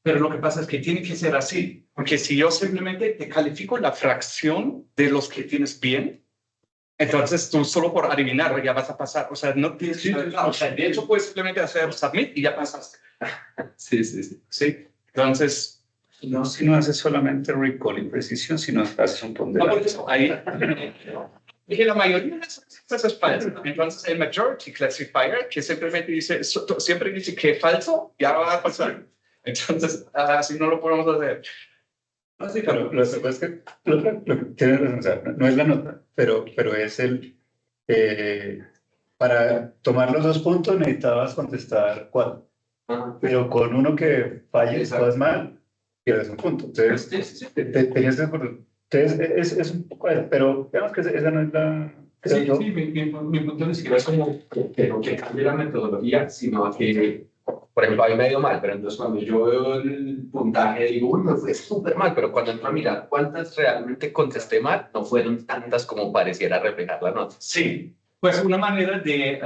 pero lo que pasa es que tiene que ser así, porque si yo simplemente te califico la fracción de los que tienes bien, entonces tú solo por adivinar ya vas a pasar, o sea, no tienes o sea, de hecho puedes simplemente hacer submit y ya pasaste.
Sí.
Sí, entonces...
No, si no haces solamente recall y precisión, sino haces un
No,
ponderado.
por eso, ahí... Dije, la mayoría de esas cosas es falso. Entonces, el majority classifier, que simplemente dice, siempre dice que es falso, ya va a pasar. Entonces, así no lo podemos hacer.
No, sí, pero lo que pasa es que tienes razón, o sea, no es la nota, pero es para tomar los 2 puntos necesitabas contestar 4. Pero con uno que falles,
Exacto.
todas mal, pierdes un punto. Entonces, tenías que Entonces, es un poco, pero digamos que esa no es la...
Sí, sí, mi punto ni siquiera es como que no que cambie la metodología, sino que, por ejemplo, a mí me ha ido mal, pero entonces cuando yo veo el puntaje digo, uy, me fue súper mal, pero cuando entro a mirar cuántas realmente contesté mal, no fueron tantas como pareciera reflejar la nota.
Sí, pues una manera de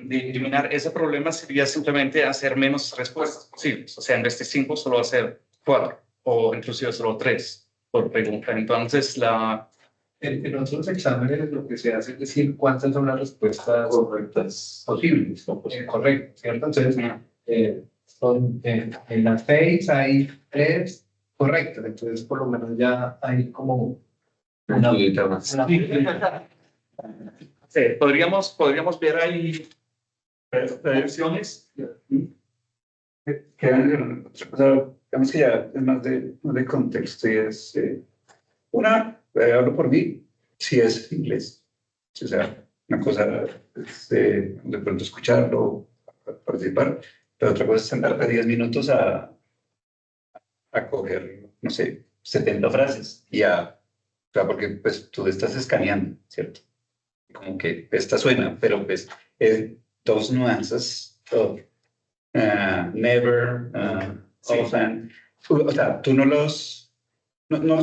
eliminar ese problema sería simplemente hacer menos respuestas posibles. O sea, en vez de 5, solo hacer 4 o inclusive solo 3 por pregunta. Entonces,
En otros exámenes lo que se hace es decir cuántas son las respuestas correctas posibles, correctas, ¿cierto? Entonces, en las 6 hay 3 correctas, entonces por lo menos ya hay como una,
Ayudita más.
sí, podríamos ver ahí opciones.
Digamos que ya es más de contexto y es, hablo por mí, si es inglés. O sea, una cosa es de pronto escucharlo, participar, pero otra cosa es sentarte 10 minutos a coger, no sé, 70 frases o sea, porque pues tú estás escaneando, ¿cierto? Como que esta suena, pero pues es dos nuances, never,
Sí.
often. O sea, tú no los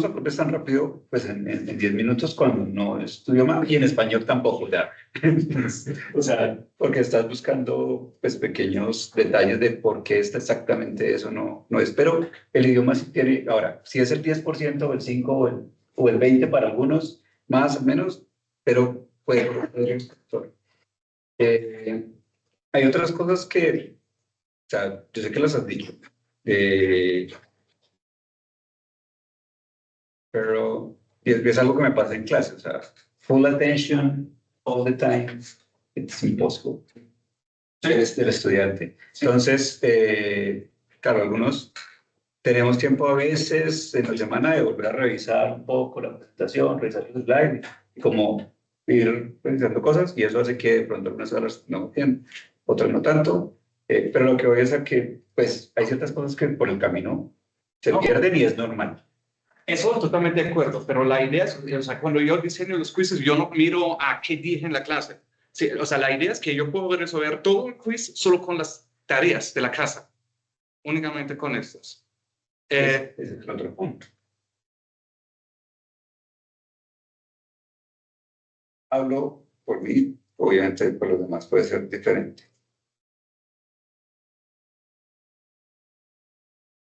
apropias tan rápido, pues en 10 minutos cuando no es tu idioma, y en español tampoco, ya. O sea, porque estás buscando pues pequeños detalles de por qué está exactamente eso, no es. Pero el idioma sí tiene, ahora, si es el 10% o el 5% o el 20% para algunos, más o menos, pero puede proceder. Hay otras cosas que, o sea, yo sé que las has dicho, eh, pero es algo que me pasa en clase, o sea, full attention all the time, it's impossible. Es del estudiante. Entonces, claro, algunos tenemos tiempo a veces en la semana de volver a revisar un poco la presentación, revisar los slides y como ir revisando cosas y eso hace que de pronto algunas horas no bien, otras no tanto, pero lo que voy es a que pues hay ciertas cosas que por el camino se
No.
pierden y es normal.
Eso totalmente de acuerdo, pero la idea es, o sea, cuando yo diseño los quizzes, yo no miro a qué dije en la clase. Sí, o sea, la idea es que yo puedo resolver todo el quiz solo con las tareas de la casa, únicamente con estas.
Ese es el otro punto. Hablo por mí, obviamente por los demás puede ser diferente.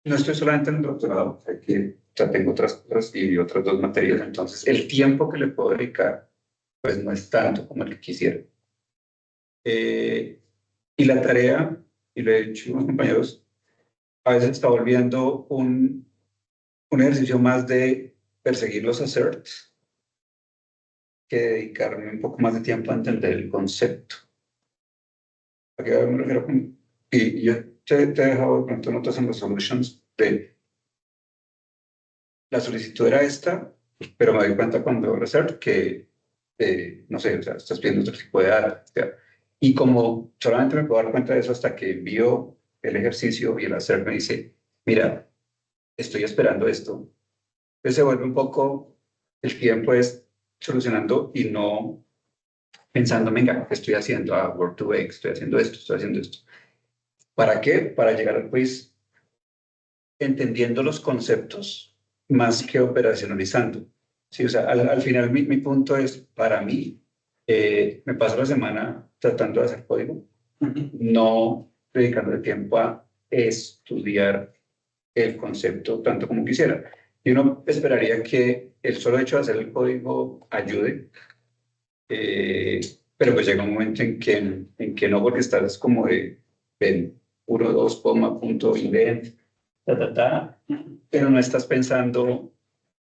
No estoy solamente en el doctorado, ya tengo otras cosas y otras 2 materias, entonces el tiempo que le puedo dedicar pues no es tanto como el que quisiera. Y la tarea, y lo he dicho a los compañeros, a veces está volviendo un ejercicio más de perseguir los asserts que dedicarme un poco más de tiempo a entender el concepto. ¿A qué me refiero con? Y yo te he dejado de pronto notas en los solutions de la solicitud era esta, pero me doy cuenta cuando hago research que, no sé, o sea, estás viendo otro tipo de data. O sea, y como solamente me puedo dar cuenta de eso hasta que envío el ejercicio y el hacer me dice, mira, estoy esperando esto. Entonces se vuelve un poco el tiempo es solucionando y no pensando, venga, ¿qué estoy haciendo? Ah, work to wake, estoy haciendo esto, estoy haciendo esto. ¿Para qué? Para llegar al quiz entendiendo los conceptos más que operacionalizando. Sí, o sea, al final mi punto es, para mí, me paso la semana tratando de hacer código, no dedicando el tiempo a estudiar el concepto tanto como quisiera. Y uno esperaría que el solo hecho de hacer el código ayude, pero pues llega un momento en que no, porque estás como de ven, 1, 2, coma, punto, indent, pero no estás pensando,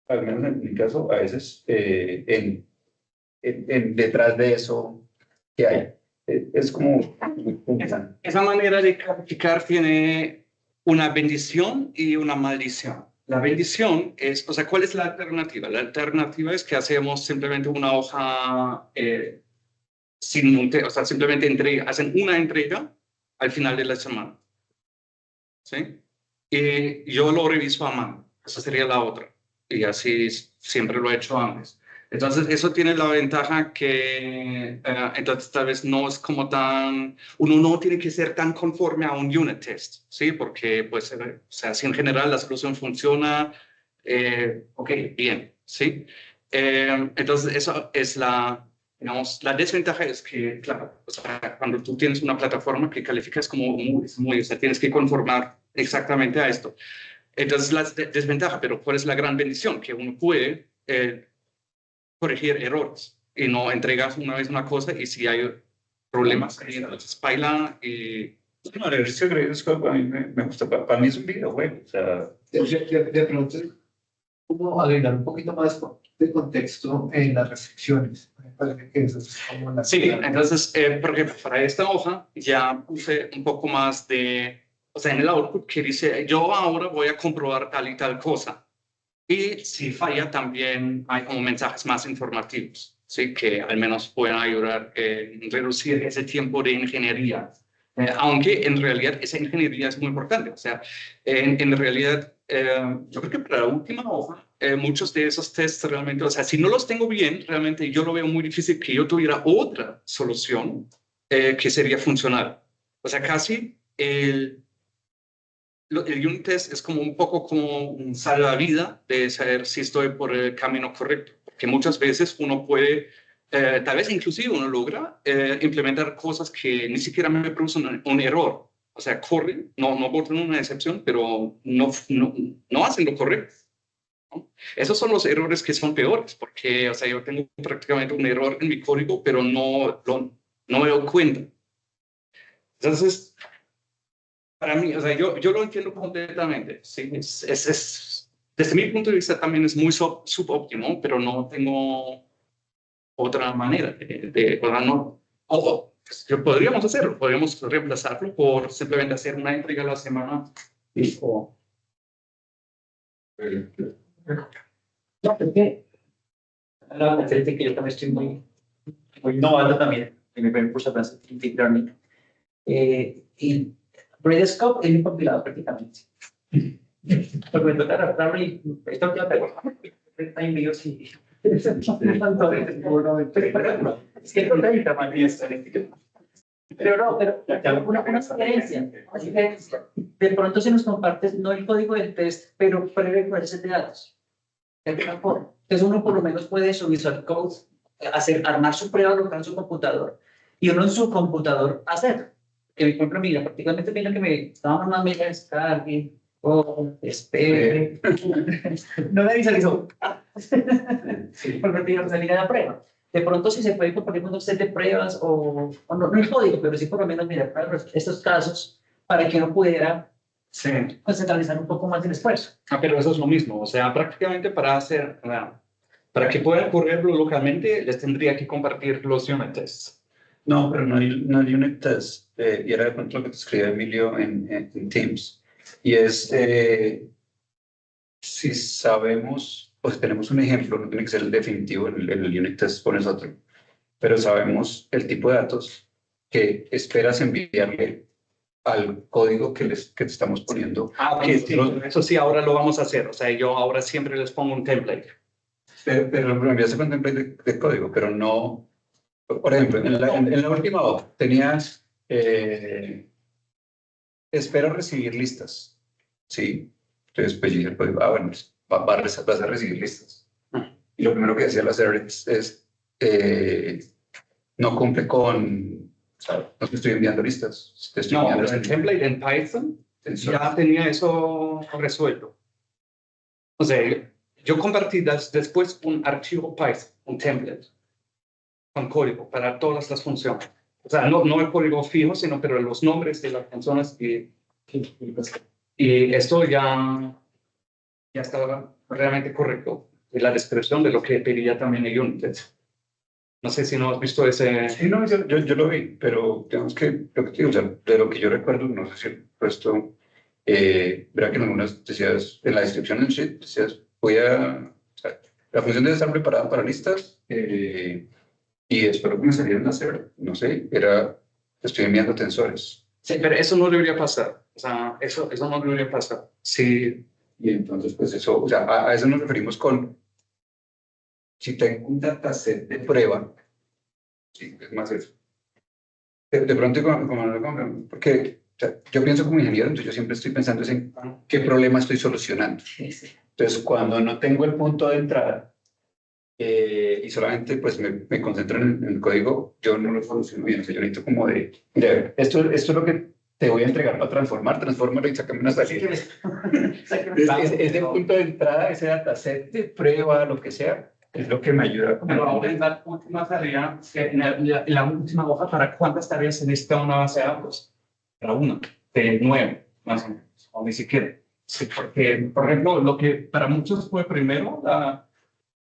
al menos en mi caso, a veces, en detrás de eso que hay. Es como muy interesante.
Esa manera de calificar tiene una bendición y una maldición. La bendición es, o sea, ¿cuál es la alternativa? La alternativa es que hacemos simplemente una hoja o sea, simplemente hacen una entrega al final de la semana. ¿Sí? Y yo lo reviso a mano. Esa sería la otra. y así siempre lo he hecho antes. Entonces, eso tiene la ventaja que entonces tal vez no es como uno no tiene que ser tan conforme a un unit test, ¿sí? Porque, pues, o sea, si en general la solución funciona, ok, bien, ¿sí? Entonces, eso es digamos, la desventaja es que, claro, o sea, cuando tú tienes una plataforma que calificas como o sea, tienes que conformar exactamente a esto. Entonces, la desventaja, pero ¿cuál es la gran bendición? Que uno puede corregir errores y no entregas una vez una cosa y si hay problemas, entonces baila y...
No, el ejercicio de Graded Scope a mí me gusta. Para mí es un videojuego. O sea,
De pronto, ¿cómo agregar un poquito más de contexto en las restricciones? Me parece que eso es como la...
Sí, entonces, porque para esta hoja ya puse un poco más o sea, en el output que dice, yo ahora voy a comprobar tal y tal cosa. Y si falla, también hay como mensajes más informativos, ¿sí? Que al menos pueden ayudar a reducir ese tiempo de ingeniería. Aunque en realidad esa ingeniería es muy importante. O sea, en realidad, yo creo que para la última hoja, muchos de esos tests realmente, o sea, si no los tengo bien, realmente yo lo veo muy difícil que yo tuviera otra solución que sería funcional. O sea, casi el unit test es como un poco como un salvavidas de saber si estoy por el camino correcto, porque muchas veces uno puede, tal vez inclusive uno logra implementar cosas que ni siquiera me producen un error. O sea, corren, no botan una excepción, pero no hacen lo correcto, ¿no? Esos son los errores que son peores, porque, o sea, yo tengo prácticamente un error en mi código, pero no me doy cuenta. Entonces, para mí, o sea, yo lo entiendo completamente. Sí, desde mi punto de vista también es muy subóptimo, pero no tengo otra manera o sea, no, ojo, pues, podríamos hacerlo, podríamos reemplazarlo por simplemente hacer una entrega a la semana y,
No, creo que la diferencia que yo también estoy muy innovando también en mi primer curso de Deep Learning. Y Gradescope es mi compilado prácticamente. Porque me toca adaptarlo y esto que está en vivo sí. Es que es 30 más bien. Pero no, pero una sugerencia. De pronto se nos comparte no el código del test, pero prerequisitos de datos. De alguna forma. Entonces uno por lo menos puede su Visual Code, armar su prueba local en su computador y uno en su computador hacer. Que me encuentro, mira, particularmente mira que me estaba mandando mira, descargue, espere. No me visualizó. Porque tenía salida de la prueba. De pronto si se puede compartir con un set de pruebas no el código, pero sí por lo menos mira para estos casos para que uno pudiera
sí.
centralizar un poco más el esfuerzo.
Pero eso es lo mismo, o sea, prácticamente para que puedan correrlo localmente, les tendría que compartir los unit tests.
no, pero no hay unit test. Y era de pronto lo que te escribía Emilio en Teams. Y es, si sabemos, pues tenemos un ejemplo, no tiene que ser el definitivo, el unit test pones otro, pero sabemos el tipo de datos que esperas enviarle al código que te estamos poniendo.
Ok, sí, eso sí, ahora lo vamos a hacer. O sea, yo ahora siempre les pongo un template.
Pero me enviaste con template de código, pero no. Por ejemplo, en la última hoja tenías espero recibir listas. Sí. Entonces, pues yo dije, pues, bueno, vas a recibir listas. Y lo primero que decía la hacer es no cumple con, o sea, no te estoy enviando listas. Te estoy
No,
enviando
el template en Python
Eso.
ya tenía eso resuelto. O sea, yo compartí después un archivo Python, un template, con código para todas las funciones. O sea, no el código fijo, sino pero los nombres de las funciones y esto ya estaba realmente correcto. Y la descripción de lo que pedía también el unit test. No sé si no has visto ese...
Sí, no, yo lo vi, pero digamos que lo que te digo, o sea, de lo que yo recuerdo, no sé si he puesto, verá que en algunas decías, en la descripción del sheet, decías, o sea, la función debe estar preparada para listas, y espero que me salieran a hacer, no sé, estoy enviando tensores.
Sí, pero eso no debería pasar. O sea, eso no debería pasar. Si
Y entonces, pues eso, o sea, a eso nos referimos con, si tengo un dataset de prueba, sí, es más eso. De pronto, porque o sea, yo pienso como ingeniero, entonces yo siempre estoy pensando es en qué problema estoy solucionando. Entonces, cuando no tengo el punto de entrada y solamente pues me concentro en el código, yo no lo soluciono bien. O sea, yo necesito como esto es lo que te voy a entregar para transformar, transfórmalo y sácame una salida. Ese punto de entrada, ese dataset de prueba, lo que sea, es lo que me ayuda.
Pero ahora en la última tarea, en la última hoja, ¿para cuántas tareas se necesita una base de datos? Para una, de 9, más o menos, o ni siquiera. Sí, porque, por ejemplo, lo que para muchos fue primero,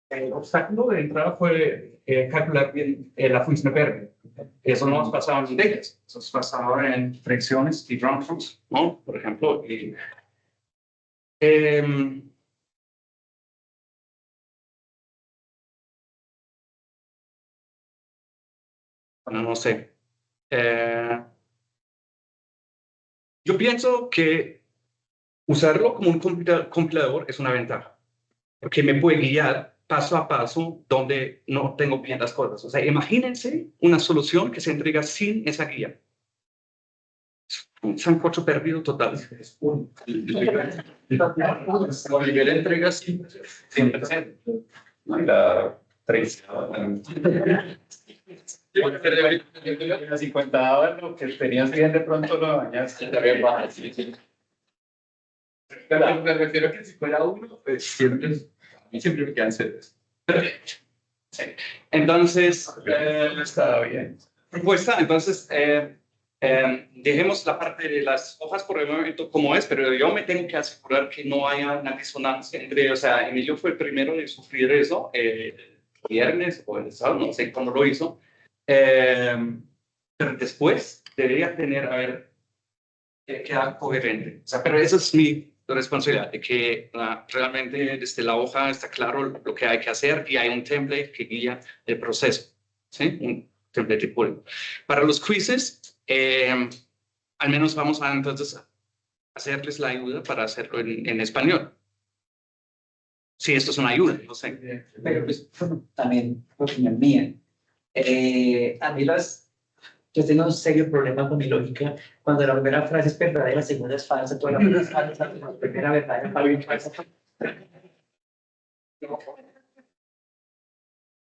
el obstáculo de entrada fue calcular bien la función verde. Eso no nos pasaba en integers, eso nos pasaba en fricciones y ground truths, ¿no? Por ejemplo, y, bueno, no sé. Yo pienso que usarlo como un compilador es una ventaja, porque me puede guiar paso a paso donde no tengo bien las cosas. O sea, imagínense una solución que se entrega sin esa guía. Un sancocho perdido total.
Con nivel de entrega, sí.
100%.
¿No? Y la 30. La 50 daba lo que tenías bien, de pronto lo dañaste.
Pero me refiero a que si fuera uno, pues siempre, a mí siempre me quedan ceros.
Sí. Entonces,
Estaba bien.
propuesta, entonces, dejemos la parte de las hojas por el momento como es, pero yo me tengo que asegurar que no haya una disonancia entre, o sea, Emilio fue el primero en sufrir eso, el viernes o el sábado, no sé cuándo lo hizo, pero después debería tener, a ver, quedar coherente. O sea, pero eso es mi responsabilidad, de que realmente desde la hoja está claro lo que hay que hacer y hay un template que guía el proceso, ¿sí? Un template público. Para los quizzes, al menos vamos a entonces hacerles la ayuda para hacerlo en español. Sí, esto es una ayuda, no sé.
Pero pues también, opinión mía. A mí yo tengo un serio problema con mi lógica. Cuando la primera frase es verdadera, la segunda es falsa, toda la primera es falsa, la primera verdadera es falsa.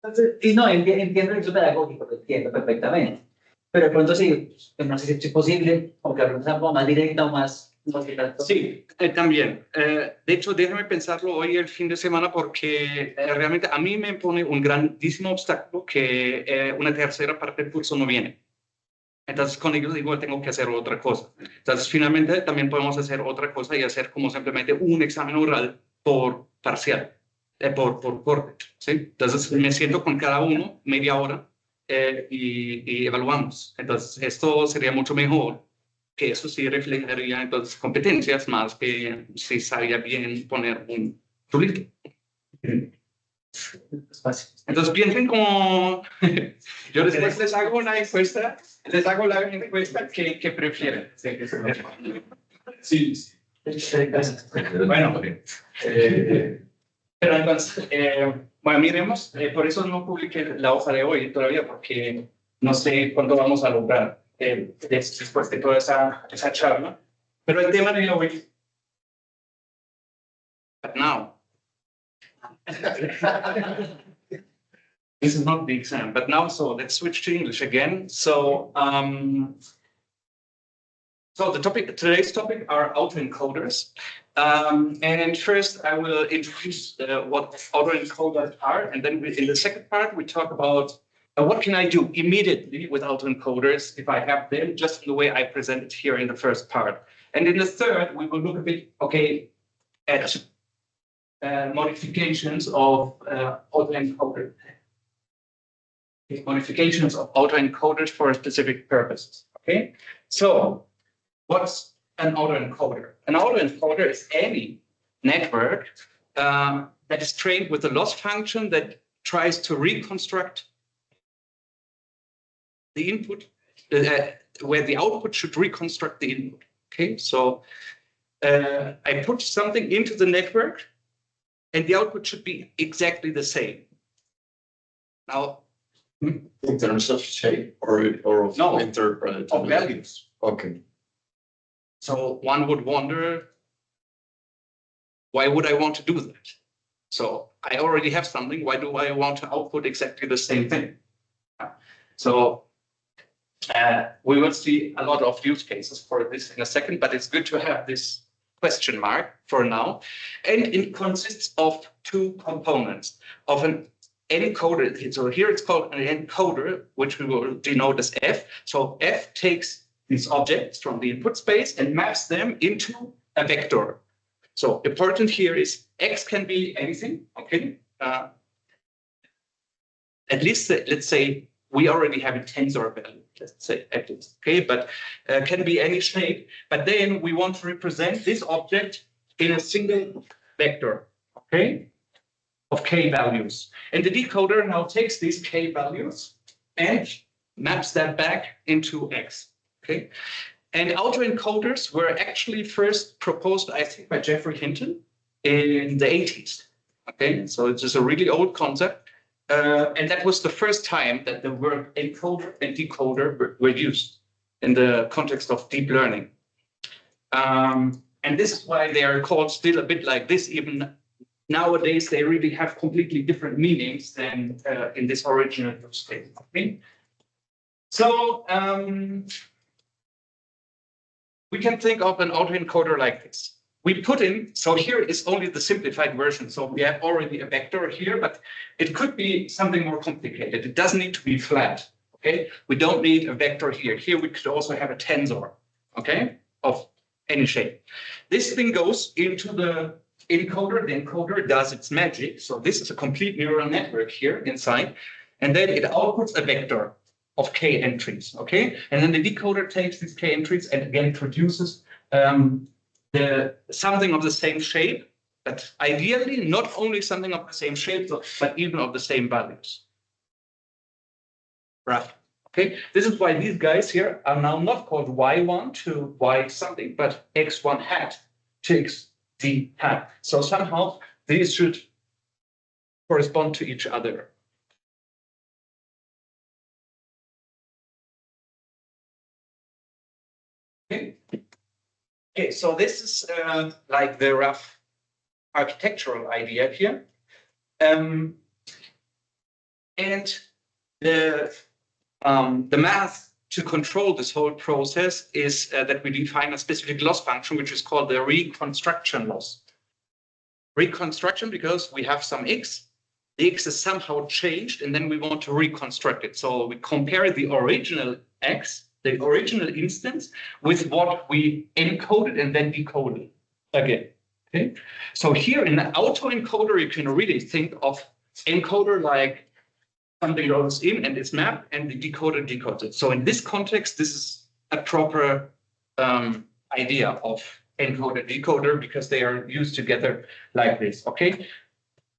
Entonces, y no, entiendo el uso pedagógico, lo entiendo perfectamente. Pero de pronto sí, no sé si es posible, o que la pregunta sea como más directa o más...
Sí, también. De hecho, déjame pensarlo hoy el fin de semana porque realmente a mí me pone un grandísimo obstáculo que una tercera parte del curso no viene. Entonces, con ellos digo, tengo que hacer otra cosa. Entonces, finalmente, también podemos hacer otra cosa y hacer como simplemente un examen oral por parcial, por corte, ¿sí? Entonces, me siento con cada uno media hora y evaluamos. Entonces, esto sería mucho mejor, que eso sí reflejaría entonces competencias más que si sabía bien poner un chulito. Entonces piensen como yo después les hago una encuesta, que prefieren.
Sí, sí.
Bueno, pero entonces, bueno, miremos, por eso no publiqué la hoja de hoy todavía, porque no sé cuándo vamos a lograr después de toda esa charla. Pero el tema de hoy, but now. This is not the exam, but now, so let's switch to English again. So, so today's topic are autoencoders. And first I will introduce what autoencoders are. And then in the second part, we talk about what can I do immediately with autoencoders if I have them, just in the way I presented here in the first part. And in the third, we will look a bit, okay, at modifications of autoencoders. Modifications of autoencoders for specific purposes. Okay, so what's an autoencoder? An autoencoder is any network that is trained with a loss function that tries to reconstruct the input, where the output should reconstruct the input. Okay, so I put something into the network, and the output should be exactly the same. Now,
In terms of shape or of
No,
interpret
of values.
Okay.
So one would wonder, why would I want to do that? So I already have something. Why do I want to output exactly the same thing? So we will see a lot of use cases for this in a second, but it's good to have this question mark for now. And it consists of two components of an encoder. So here it's called an encoder, which we will denote as F. So F takes these objects from the input space and maps them into a vector. So important here is X can be anything, okay? At least, let's say, we already have a tensor value, let's say at least, okay? But can be any shape. But then we want to represent this object in a single vector, okay? Of K values. And the decoder now takes these K values and maps that back into X, okay? And autoencoders were actually first proposed, I think, by Geoffrey Hinton in the 80s. Okay, so it's just a really old concept. And that was the first time that the word encoder and decoder were used in the context of deep learning. And this is why they are called still a bit like this. Even nowadays, they really have completely different meanings than in this original use case. Okay? So, we can think of an autoencoder like this. We put in, so here is only the simplified version. So we have already a vector here, but it could be something more complicated. It doesn't need to be flat, okay? We don't need a vector here. Here we could also have a tensor, okay, of any shape. This thing goes into the encoder. The encoder does its magic. So this is a complete neural network here inside. And then it outputs a vector of K entries, okay? And then the decoder takes these K entries and again produces something of the same shape, but ideally not only something of the same shape, but even of the same values. Rough, okay? This is why these guys here are now not called Y1 to Y something, but X1 hat to XD hat. So somehow these should correspond to each other. Okay, so this is like the rough architectural idea here. And the math to control this whole process is that we define a specific loss function, which is called the reconstruction loss. Reconstruction because we have some X, the X is somehow changed, and then we want to reconstruct it. So we compare the original X, the original instance, with what we encoded and then decoded again. Okay, so here in the autoencoder, you can really think of encoder like something goes in and it's mapped, and the decoder decodes it. So in this context, this is a proper idea of encoder decoder because they are used together like this. Okay,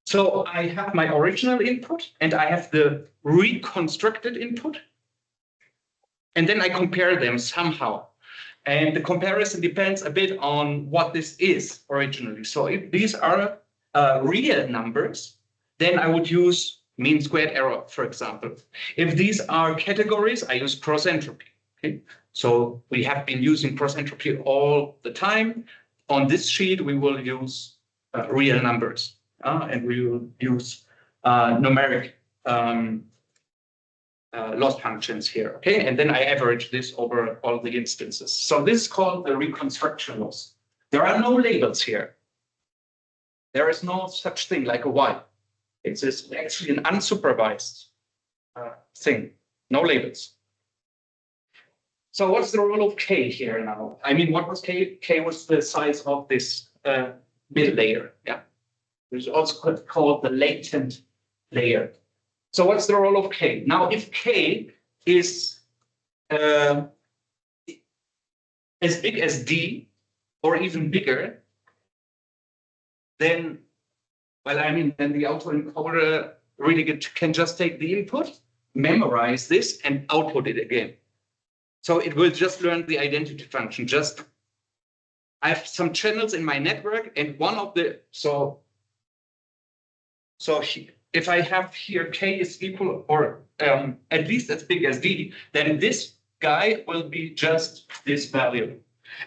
so I have my original input and I have the reconstructed input. And then I compare them somehow. And the comparison depends a bit on what this is originally. So if these are real numbers, then I would use mean squared error, for example. If these are categories, I use cross entropy. Okay? So we have been using cross entropy all the time. On this sheet, we will use real numbers. And we will use numeric loss functions here, okay? And then I average this over all the instances. So this is called the reconstruction loss. There are no labels here. There is no such thing like a Y. It's actually an unsupervised thing, no labels. So what's the role of K here now? I mean, what was K? K was the size of this middle layer, yeah. It's also called the latent layer. So what's the role of K? Now, if K is as big as D or even bigger, then, well, I mean, then the autoencoder really can just take the input, memorize this, and output it again. So it will just learn the identity function, just I have some channels in my network, and one of the if I have here k is equal or at least as big as d, then this guy will be just this value.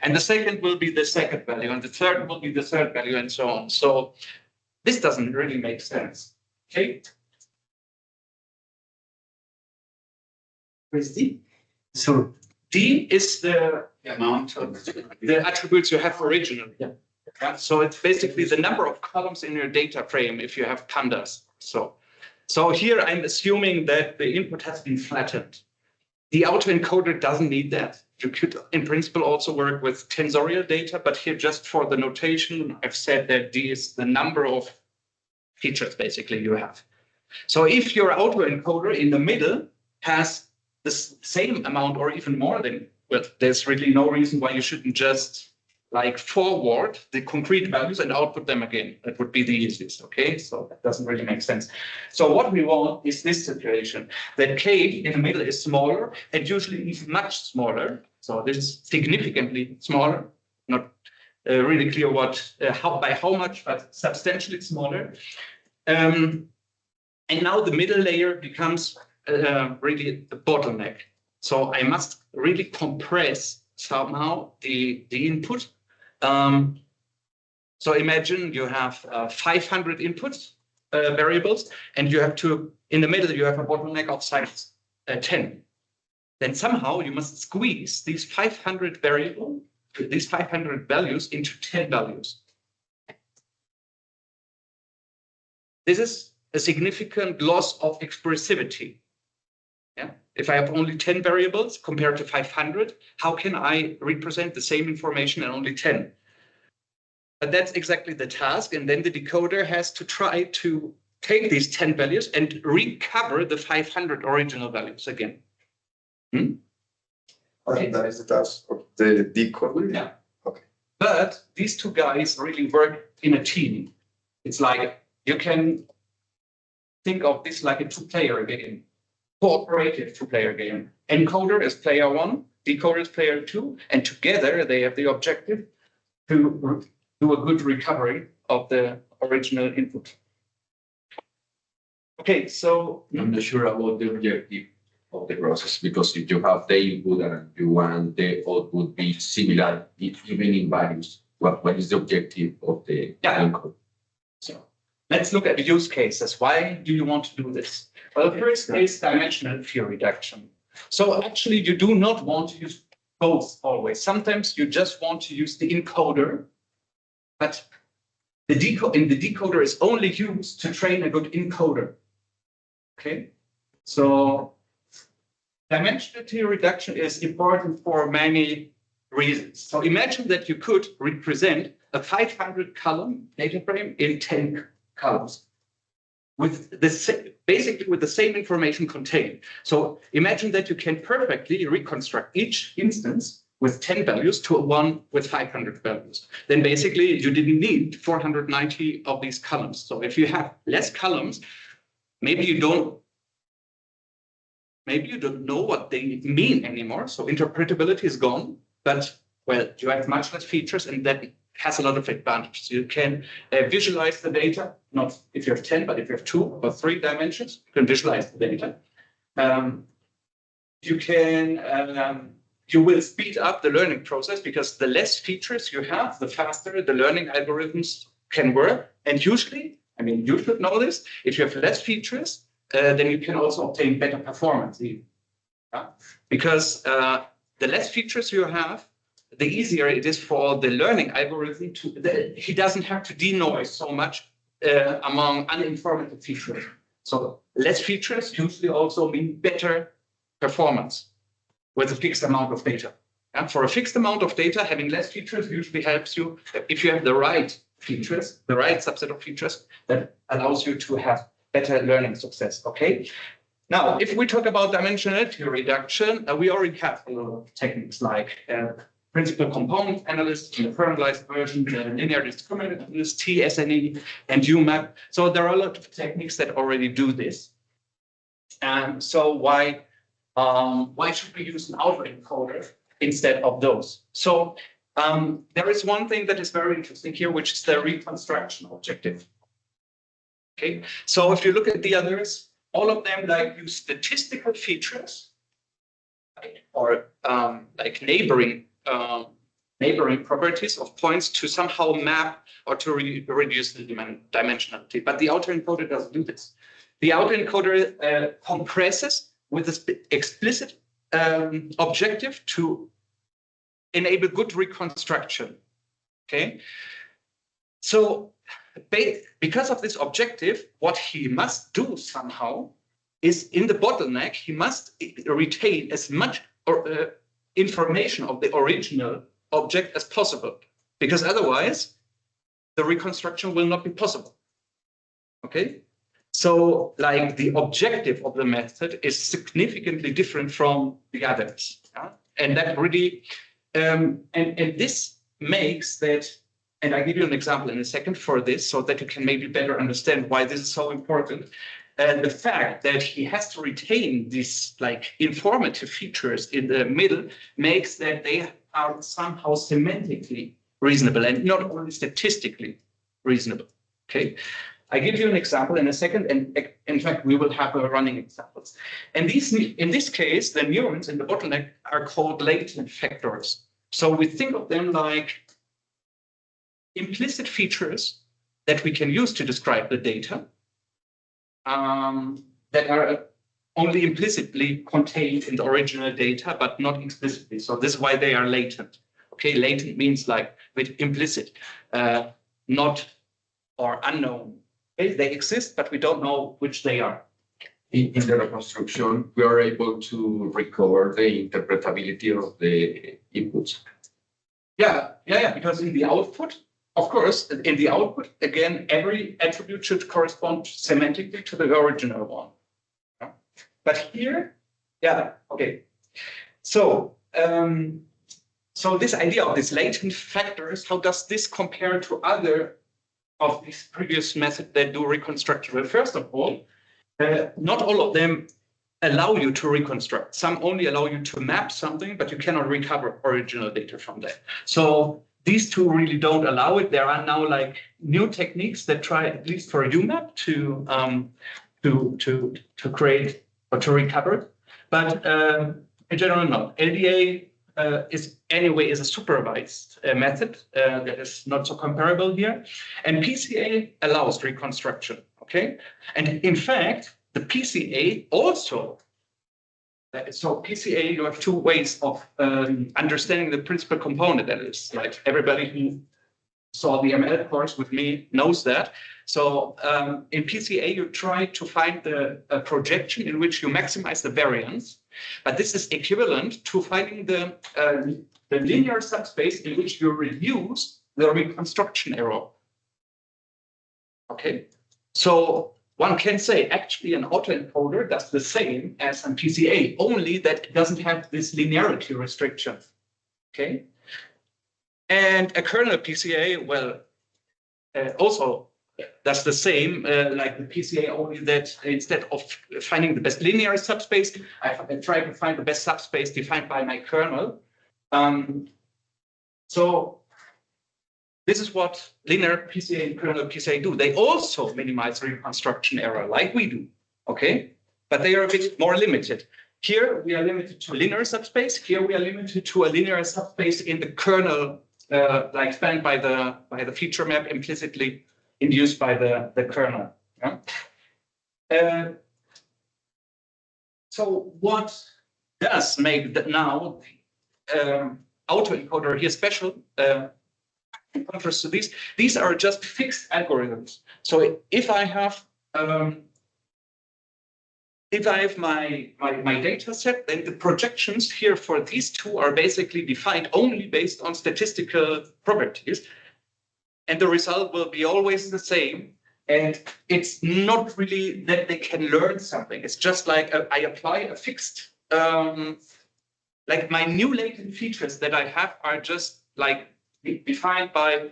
And the second will be the second value, and the third will be the third value, and so on. So this doesn't really make sense. Okay. Where's D?
So
D is the
amount of
the attributes you have originally. Yeah. So it's basically the number of columns in your data frame if you have pandas. So here I'm assuming that the input has been flattened. The autoencoder doesn't need that. You could, in principle, also work with tensorial data, but here just for the notation, I've said that D is the number of features basically you have. So if your autoencoder in the middle has the same amount or even more than, well, there's really no reason why you shouldn't just like forward the concrete values and output them again. That would be the easiest, okay? So that doesn't really make sense. So what we want is this situation, that k in the middle is smaller and usually is much smaller. So this is significantly smaller, not really clear what, by how much, but substantially smaller. And now the middle layer becomes really the bottleneck. So I must really compress somehow the input. So imagine you have 500 input variables, and you have to, in the middle, you have a bottleneck of size 10. Then somehow you must squeeze these 500 values into 10 values. This is a significant loss of expressivity. Yeah? If I have only 10 variables compared to 500, how can I represent the same information in only 10? But that's exactly the task. And then the decoder has to try to take these 10 values and recover the 500 original values again.
Okay. That is the task of the decoder?
Yeah.
Okay.
But these two guys really work in a team. It's like you can think of this like a two-player game. Cooperative two-player game. Encoder is player one, decoder is player two, and together they have the objective to do a good recovery of the original input. Okay, so
I'm not sure about the objective of the process, because if you have the input and you want the output be similar, even in values, what is the objective of the encode?
So let's look at the use cases. Why do you want to do this? Well, the first is dimensional field reduction. So actually, you do not want to use both always. Sometimes you just want to use the encoder, but the decoder is only used to train a good encoder. Okay, so dimensionality reduction is important for many reasons. So imagine that you could represent a 500 column data frame in 10 columns with basically with the same information contained. So imagine that you can perfectly reconstruct each instance with 10 values to one with 500 values. Then basically you didn't need 490 of these columns. So if you have less columns, maybe you don't know what they mean anymore. So interpretability is gone, but well, you have much less features, and that has a lot of advantages. You can visualize the data, not if you have 10, but if you have 2 or 3 dimensions, you can visualize the data. You will speed up the learning process, because the less features you have, the faster the learning algorithms can work. And usually, I mean, you should know this, if you have less features, then you can also obtain better performance. Because the less features you have, the easier it is for the learning algorithm he doesn't have to denoise so much among uninformative features. So less features usually also mean better performance with a fixed amount of data. For a fixed amount of data, having less features usually helps you if you have the right features, the right subset of features that allows you to have better learning success. Okay. Now, if we talk about dimensionality reduction, we already have a lot of techniques like principal component analysis in the kernelized version, the linear discriminant analysis, TSNE, and UMAP. So there are a lot of techniques that already do this. So why should we use an autoencoder instead of those? So There is one thing that is very interesting here, which is the reconstruction objective. Okay, so if you look at the others, all of them like use statistical features, right? Or like neighboring properties of points to somehow map or to reduce the dimensionality. But the autoencoder doesn't do this. The autoencoder compresses with an explicit objective to enable good reconstruction. Okay, so because of this objective, what he must do somehow is in the bottleneck, he must retain as much information of the original object as possible, because otherwise the reconstruction will not be possible. Okay, so like the objective of the method is significantly different from the others, and that really and this makes that. And I'll give you an example in a second for this, so that you can maybe better understand why this is so important. And the fact that he has to retain these like informative features in the middle makes that they are somehow semantically reasonable and not only statistically reasonable. Okay, I give you an example in a second, and in fact we will have running examples. And these, in this case, the neurons in the bottleneck are called latent factors. So we think of them like implicit features that we can use to describe the data that are only implicitly contained in the original data, but not explicitly. So this is why they are latent. Okay, latent means like with implicit, not or unknown. Okay? They exist, but we don't know which they are.
In the reconstruction, we are able to recover the interpretability of the inputs.
Yeah, because in the output, of course, in the output, again, every attribute should correspond semantically to the original one. But here, okay. So, so this idea of these latent factors, how does this compare to other of these previous methods that do reconstruction? Well, first of all, not all of them allow you to reconstruct. Some only allow you to map something, but you cannot recover original data from that. So these two really don't allow it. There are now like new techniques that try, at least for UMAP, to create or to recover it. But in general, no. LDA is a supervised method that is not so comparable here. And PCA allows reconstruction. Okay, and in fact, the PCA also. So PCA, you have two ways of understanding the principal component. That is, like everybody who saw the ML course with me knows that. So in PCA, you try to find the projection in which you maximize the variance, but this is equivalent to finding the linear subspace in which you reduce the reconstruction error. Okay, so one can say actually an autoencoder does the same as an PCA, only that it doesn't have this linearity restriction. Okay, and a kernel PCA, well, also does the same like the PCA, only that instead of finding the best linear subspace, I try to find the best subspace defined by my kernel. So this is what linear PCA and kernel PCA do. They also minimize reconstruction error like we do, okay? But they are a bit more limited. Here we are limited to linear subspace. Here we are limited to a linear subspace in the kernel, like spanned by the feature map implicitly induced by the kernel. Yeah? So what does make that now autoencoder here special? In contrast to these are just fixed algorithms. So if I have my data set, then the projections here for these two are basically defined only based on statistical properties. And the result will be always the same. And it's not really that they can learn something. It's just like I apply a fixed, like my new latent features that I have are just like defined by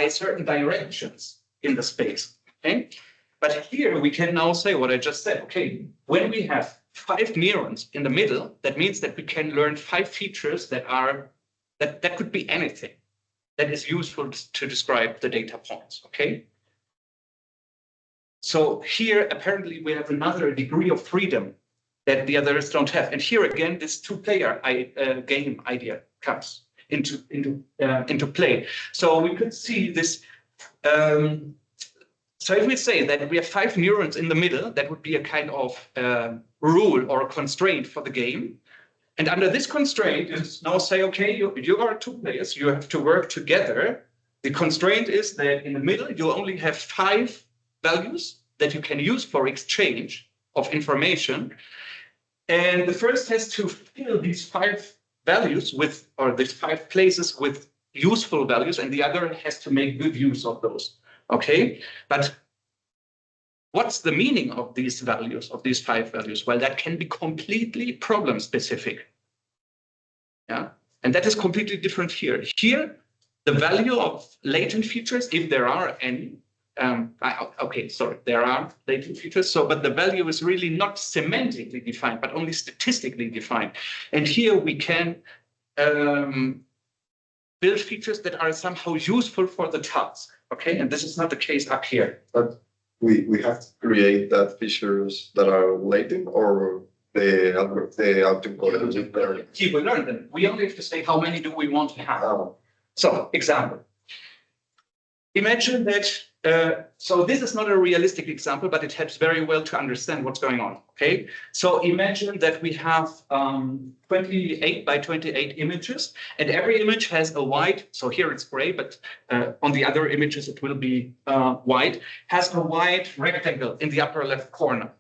certain directions in the space. Okay, but here we can now say what I just said. Okay, when we have 5 neurons in the middle, that means that we can learn 5 features that are That could be anything that is useful to describe the data points, okay? So here, apparently, we have another degree of freedom that the others don't have. And here again, this two-player game idea comes into play. So we could see this. So if we say that we have 5 neurons in the middle, that would be a kind of rule or a constraint for the game. And under this constraint, you now say, okay, you are 2 players, you have to work together. The constraint is that in the middle, you only have 5 values that you can use for exchange of information. And the first has to fill these 5 values with, or these 5 places with useful values, and the other has to make good use of those. Okay, but what's the meaning of these values, of these 5 values? Well, that can be completely problem specific. Yeah, and that is completely different here. Here, the value of latent features, if there are any, there are latent features. So, but the value is really not semantically defined, but only statistically defined. And here we can build features that are somehow useful for the task. Okay, and this is not the case up here.
But we have to create that features that are latent, or the autoencoders.
Here we learn them. We only have to say how many do we want to have. So, example. Imagine that, so this is not a realistic example, but it helps very well to understand what's going on, okay? So imagine that we have 28 by 28 images, and every image has a white, so here it's gray, but on the other images it will be white, has a white rectangle in the upper left corner,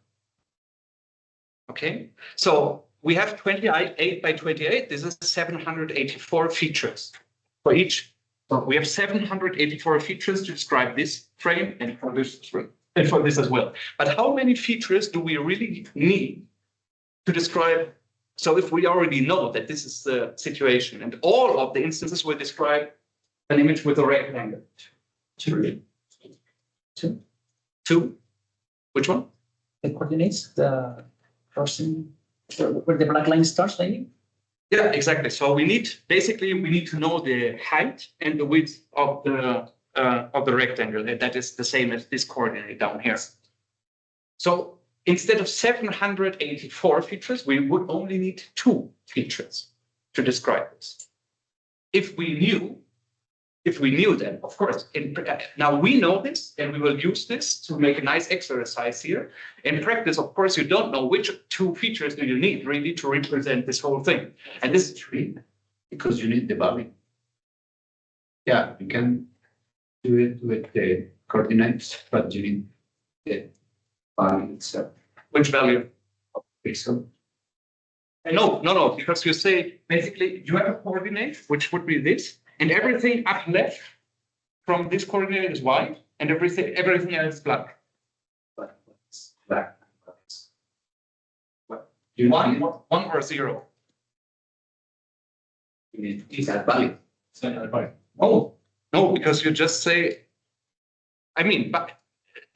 okay? So we have 28 by 28, this is 784 features for each. So we have 784 features to describe this frame and for this frame and for this as well. But how many features do we really need to describe? So if we already know that this is the situation and all of the instances will describe an image with a rectangle. 2. 2. Which one?
The coordinates, the crossing, where the black line starts, maybe?
Yeah, exactly. So we need to know the height and the width of the rectangle. That is the same as this coordinate down here. So instead of 784 features, we would only need 2 features to describe this. If we knew that, of course, now we know this and we will use this to make a nice exercise here. In practice, of course, you don't know which 2 features do you need really to represent this whole thing. And this is 3
because you need the value. Yeah, you can do it with the coordinates, but you need the value itself.
Which value?
Pixel.
No, because you say basically you have a coordinate, which would be this. And everything up left from this coordinate is white, and everything else is black.
Black.
One or 0?
Is that value?
No, because you just say, I mean, but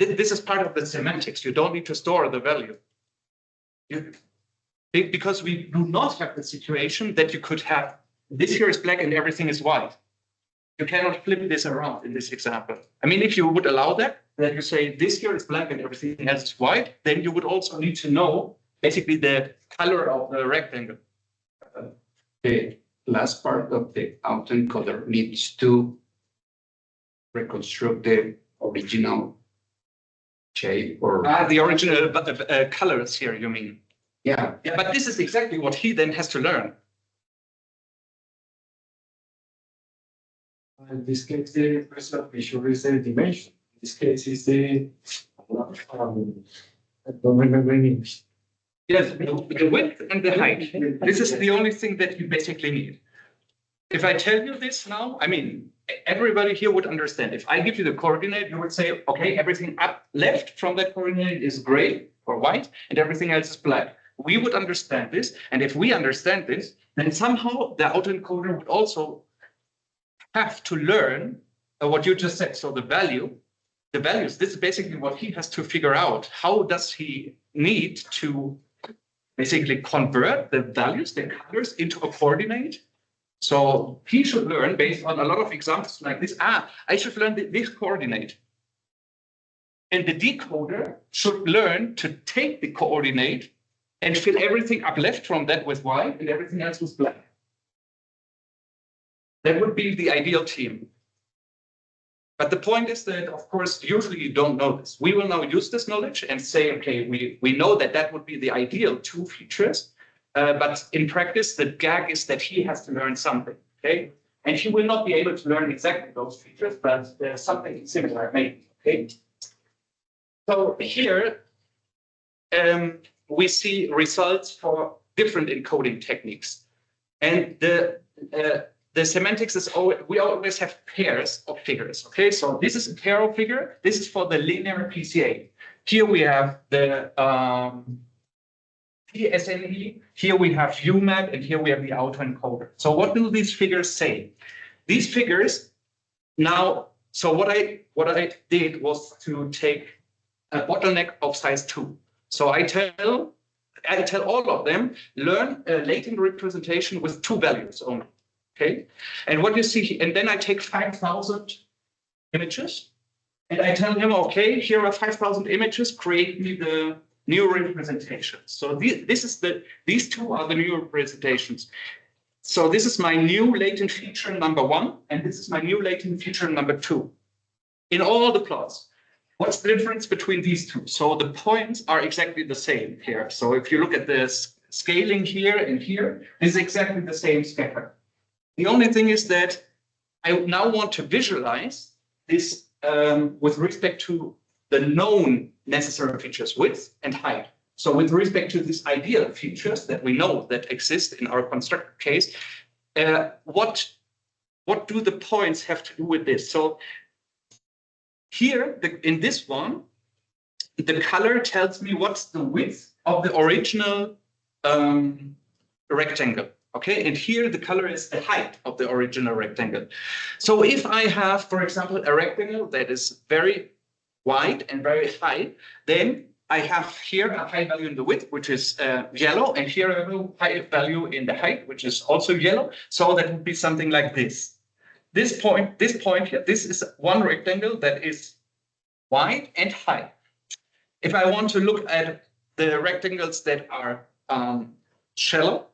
this is part of the semantics. You don't need to store the value. Because we do not have the situation that you could have this here is black and everything is white. You cannot flip this around in this example. I mean, if you would allow that you say this here is black and everything else is white, then you would also need to know basically the color of the rectangle.
The last part of the autoencoder needs to reconstruct the original shape or
the original colors here, you mean?
Yeah.
Yeah, but this is exactly what he then has to learn.
In this case, the personal feature is the dimension. In this case, is the I don't remember in English.
Yes, the width and the height. This is the only thing that you basically need. If I tell you this now, I mean, everybody here would understand. If I give you the coordinate, you would say, okay, everything up left from that coordinate is gray or white, and everything else is black. We would understand this, and if we understand this, then somehow the autoencoder would also have to learn what you just said. So the values, this is basically what he has to figure out. How does he need to basically convert the values, the colors, into a coordinate So he should learn based on a lot of examples like this. I should learn this coordinate. And the decoder should learn to take the coordinate and fill everything up left from that with white and everything else with black. That would be the ideal team. But the point is that, of course, usually you don't know this. We will now use this knowledge and say, okay, we know that that would be the ideal two features. But in practice, the gag is that he has to learn something, okay? And he will not be able to learn exactly those features, but there's something similar, maybe, okay? So here, we see results for different encoding techniques. And the semantics is always, we always have pairs of figures, okay? So this is a pair of figure. This is for the linear PCA. Here we have the PSNE, here we have UMAP, and here we have the autoencoder. So what do these figures say? These figures now, so what I did was to take a bottleneck of size 2. So I tell all of them, learn a latent representation with 2 values only. Okay, and what you see, and then I take 5,000 images, and I tell him, okay, here are 5,000 images, create me the new representations. So these two are the new representations. So this is my new latent feature number 1, and this is my new latent feature number 2. In all the plots, what's the difference between these two? So the points are exactly the same here. So if you look at this scaling here and here, this is exactly the same scatter. The only thing is that I now want to visualize this with respect to the known necessary features, width and height. So with respect to these ideal features that we know that exist in our constructed case, what do the points have to do with this? So here, in this one, the color tells me what's the width of the original rectangle. Okay, and here the color is the height of the original rectangle. So if I have, for example, a rectangle that is very wide and very high, then I have here a high value in the width, which is yellow, and here I have a high value in the height, which is also yellow. So that would be something like this. This point here, this is one rectangle that is wide and high. If I want to look at the rectangles that are shallow,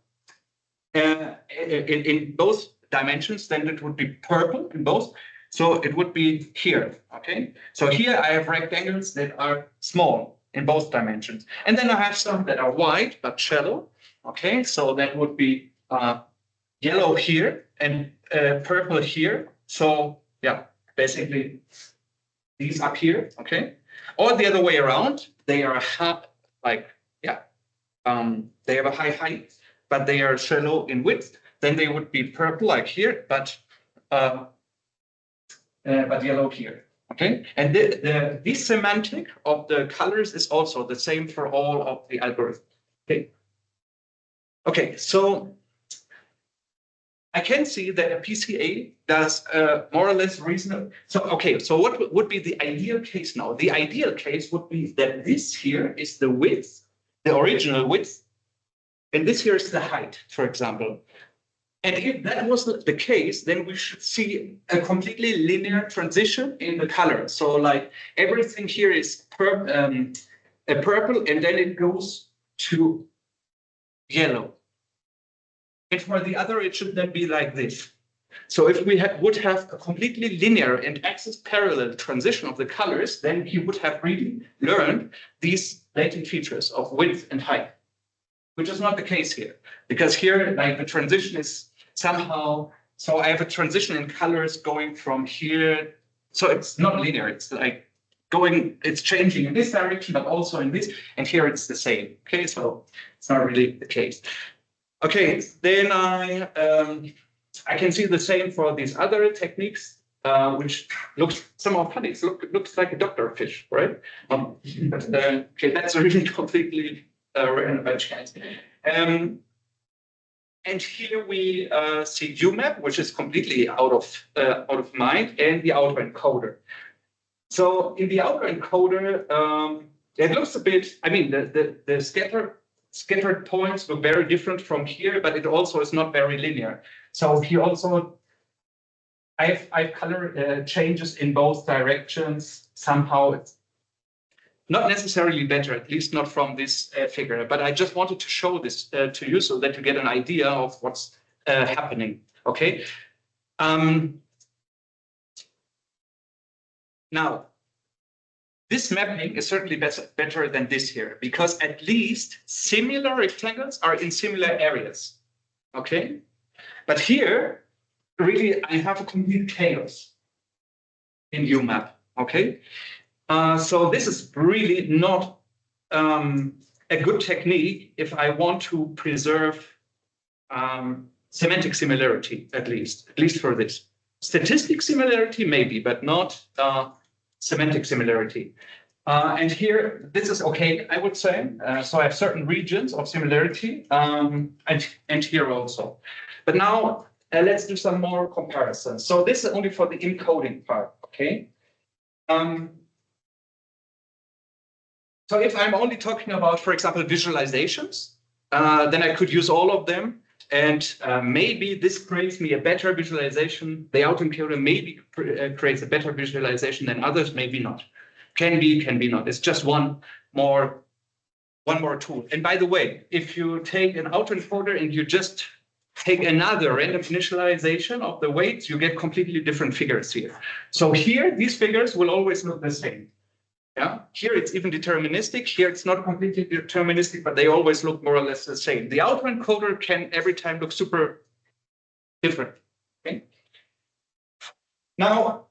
in both dimensions, then it would be purple in both. So it would be here, okay? So here I have rectangles that are small in both dimensions. And then I have some that are wide but shallow, okay? So that would be yellow here and purple here. So yeah, basically these up here, okay? Or the other way around, they are they have a high height, but they are shallow in width. Then they would be purple like here, but yellow here. Okay, and this semantic of the colors is also the same for all of the algorithms. Okay. Okay, so I can see that a PCA does more or less reasonable. So okay, so what would be the ideal case now? The ideal case would be that this here is the width, the original width, and this here is the height, for example. And if that was the case, then we should see a completely linear transition in the color. So like everything here is purple, and then it goes to yellow. And for the other, it should then be like this. So if we would have a completely linear and axis parallel transition of the colors, then he would have really learned these latent features of width and height, which is not the case here. Because here, like the transition is somehow, so I have a transition in colors going from here. So it's not linear, it's like it's changing in this direction, but also in this, and here it's the same. Okay, so it's not really the case. Okay, then I can see the same for these other techniques, which looks somehow funny. It looks like a doctor fish, right? Okay, that's really completely random by chance. And here we see UMAP, which is completely out of mind, and the autoencoder. So in the autoencoder, it looks a bit. I mean, the scattered points look very different from here, but it also is not very linear. So he also, I've color changes in both directions. Somehow it's not necessarily better, at least not from this figure, but I just wanted to show this to you so that you get an idea of what's happening, okay? Now, this mapping is certainly better than this here, because at least similar rectangles are in similar areas, okay? But here, really, I have a complete chaos in UMAP, okay? So this is really not a good technique if I want to preserve semantic similarity, at least for this. Statistic similarity, maybe, but not semantic similarity. And here, this is okay, I would say. So I have certain regions of similarity, and here also. But now, let's do some more comparisons. So this is only for the encoding part, okay? So if I'm only talking about, for example, visualizations, then I could use all of them. And maybe this creates me a better visualization. The autoencoder maybe creates a better visualization than others, maybe not. Can be, can be not. It's just one more tool. And by the way, if you take an autoencoder and you just take another random initialization of the weights, you get completely different figures here. So here, these figures will always look the same. Yeah, here it's even deterministic. Here it's not completely deterministic, but they always look more or less the same. The autoencoder can every time look super different. Okay. Now,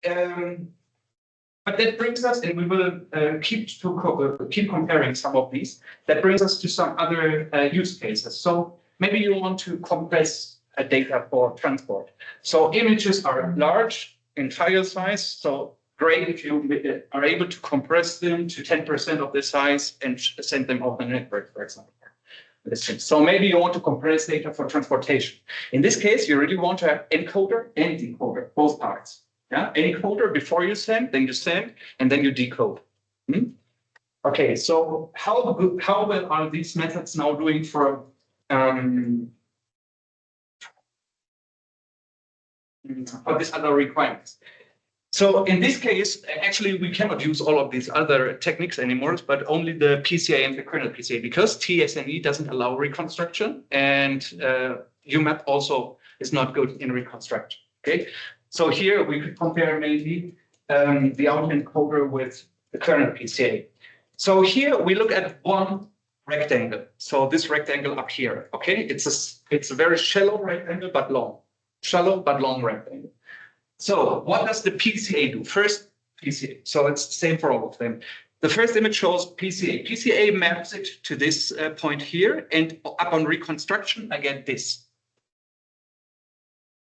but that brings us, and we will keep comparing some of these. That brings us to some other use cases. So maybe you want to compress data for transport. So images are large in file size. So great if you are able to compress them to 10% of the size and send them over the network, for example. So maybe you want to compress data for transportation. In this case, you really want to have encoder and decoder, both parts. Yeah, encoder before you send, and then you decode. Okay, so how well are these methods now doing for these other requirements? So in this case, actually, we cannot use all of these other techniques anymore, but only the PCA and the kernel PCA, because TSNE doesn't allow reconstruction, and UMAP also is not good in reconstruction. Okay, so here we could compare maybe the autoencoder with the kernel PCA. So here we look at one rectangle. So this rectangle up here. Okay, it's a very shallow rectangle but long, rectangle. So what does the PCA do? First, PCA. So it's the same for all of them. The first image shows PCA. PCA maps it to this point here, and upon reconstruction, I get this.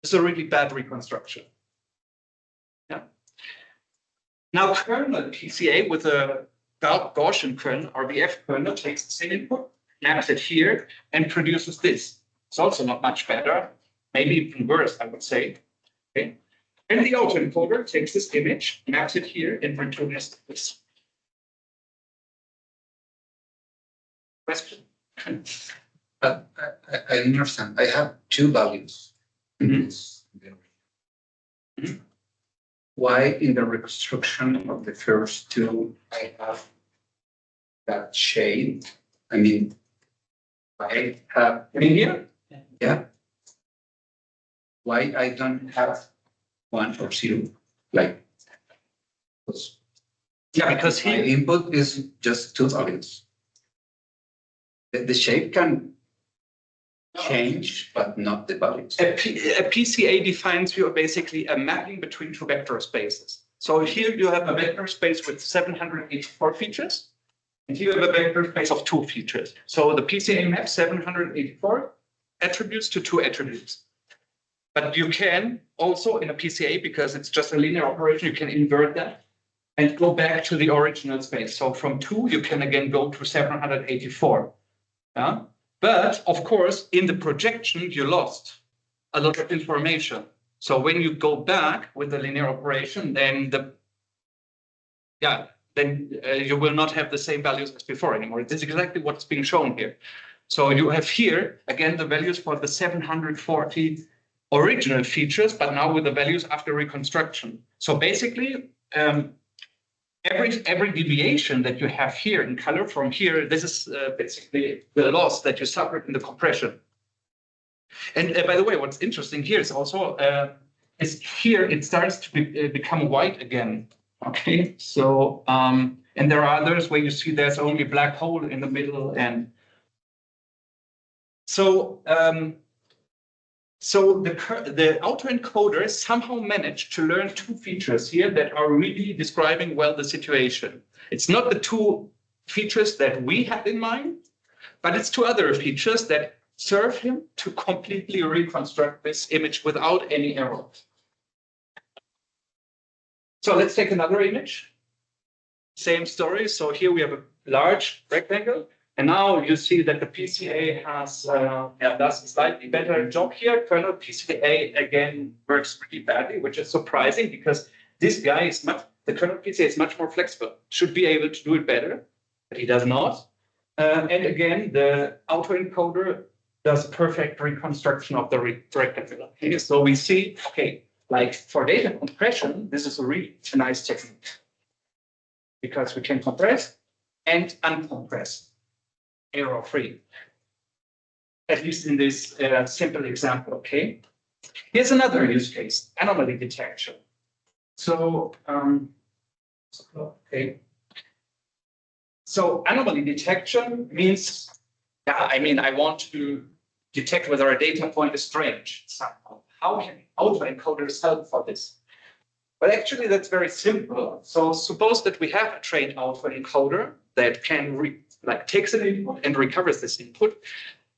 It's a really bad reconstruction. Yeah. Now, kernel PCA with a Gaussian kernel, RBF kernel, takes the same input, maps it here, and produces this. It's also not much better, maybe even worse, I would say. Okay. And the autoencoder takes this image, maps it here, and returns this. Question?
I understand. I have two values. Why in the reconstruction of the first two I have that shade? I mean, I have.
I mean here?
Yeah. Why I don't have 1 or 0, like,
yeah, because
my
here
input is just 2 values. The shape can change, but not the values.
a PCA defines you basically a mapping between two vector spaces. So here you have a vector space with 784 features, and here you have a vector space of 2 features. So the PCA maps 784 attributes to 2 attributes. But you can also in a PCA, because it's just a linear operation, you can invert that and go back to the original space. So from 2, you can again go to 784. Yeah? But of course, in the projection, you lost a lot of information. So when you go back with the linear operation, then you will not have the same values as before anymore. This is exactly what's being shown here. So you have here, again, the values for the 740 original features, but now with the values after reconstruction. So basically, every deviation that you have here in color from here, this is basically the loss that you suffered in the compression. And by the way, what's interesting here is also is here it starts to become white again. Okay, so and there are others where you see there's only a black hole in the middle, and so so the autoencoder somehow managed to learn two features here that are really describing well the situation. It's not the two features that we had in mind, but it's two other features that serve him to completely reconstruct this image without any error. So let's take another image. Same story. So here we have a large rectangle. And now you see that the PCA has does a slightly better job here. Kernel PCA again works pretty badly, which is surprising because this guy is the kernel PCA is much more flexible. Should be able to do it better, but he does not. And again, the autoencoder does perfect reconstruction of the rectangle. Okay, so we see, okay, like for data compression, this is a really nice technique because we can compress and uncompress. Error-free, at least in this simple example, okay? Here's another use case, anomaly detection. So, okay. So anomaly detection means, yeah, I mean, I want to detect whether a data point is strange somehow. How can autoencoders help for this? Well, actually, that's very simple. So suppose that we have a trained autoencoder that can takes an input and recovers this input.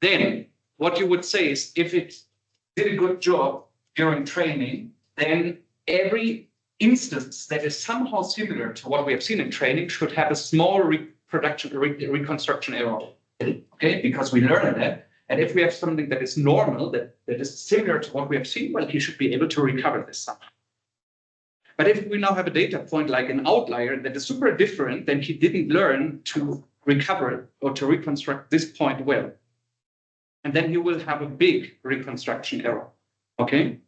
Then what you would say is if it did a good job during training, then every instance that is somehow similar to what we have seen in training should have a small reconstruction error. Okay, because we learned that. And if we have something that is normal, that is similar to what we have seen, well, he should be able to recover this somehow. But if we now have a data point like an outlier that is super different, then he didn't learn to recover or to reconstruct this point well. And then you will have a big reconstruction error, okay?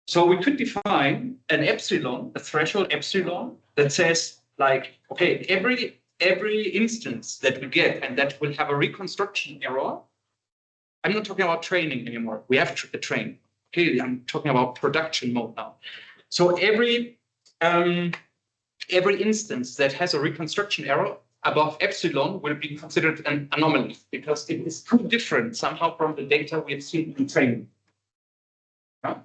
So we could define an epsilon, a threshold epsilon that says like, okay, every instance that we get and that will have a reconstruction error, I'm not talking about training anymore. We have to train, okay? I'm talking about production mode now. So every instance that has a reconstruction error above epsilon will be considered an anomaly because it is too different somehow from the data we have seen in training. Yeah.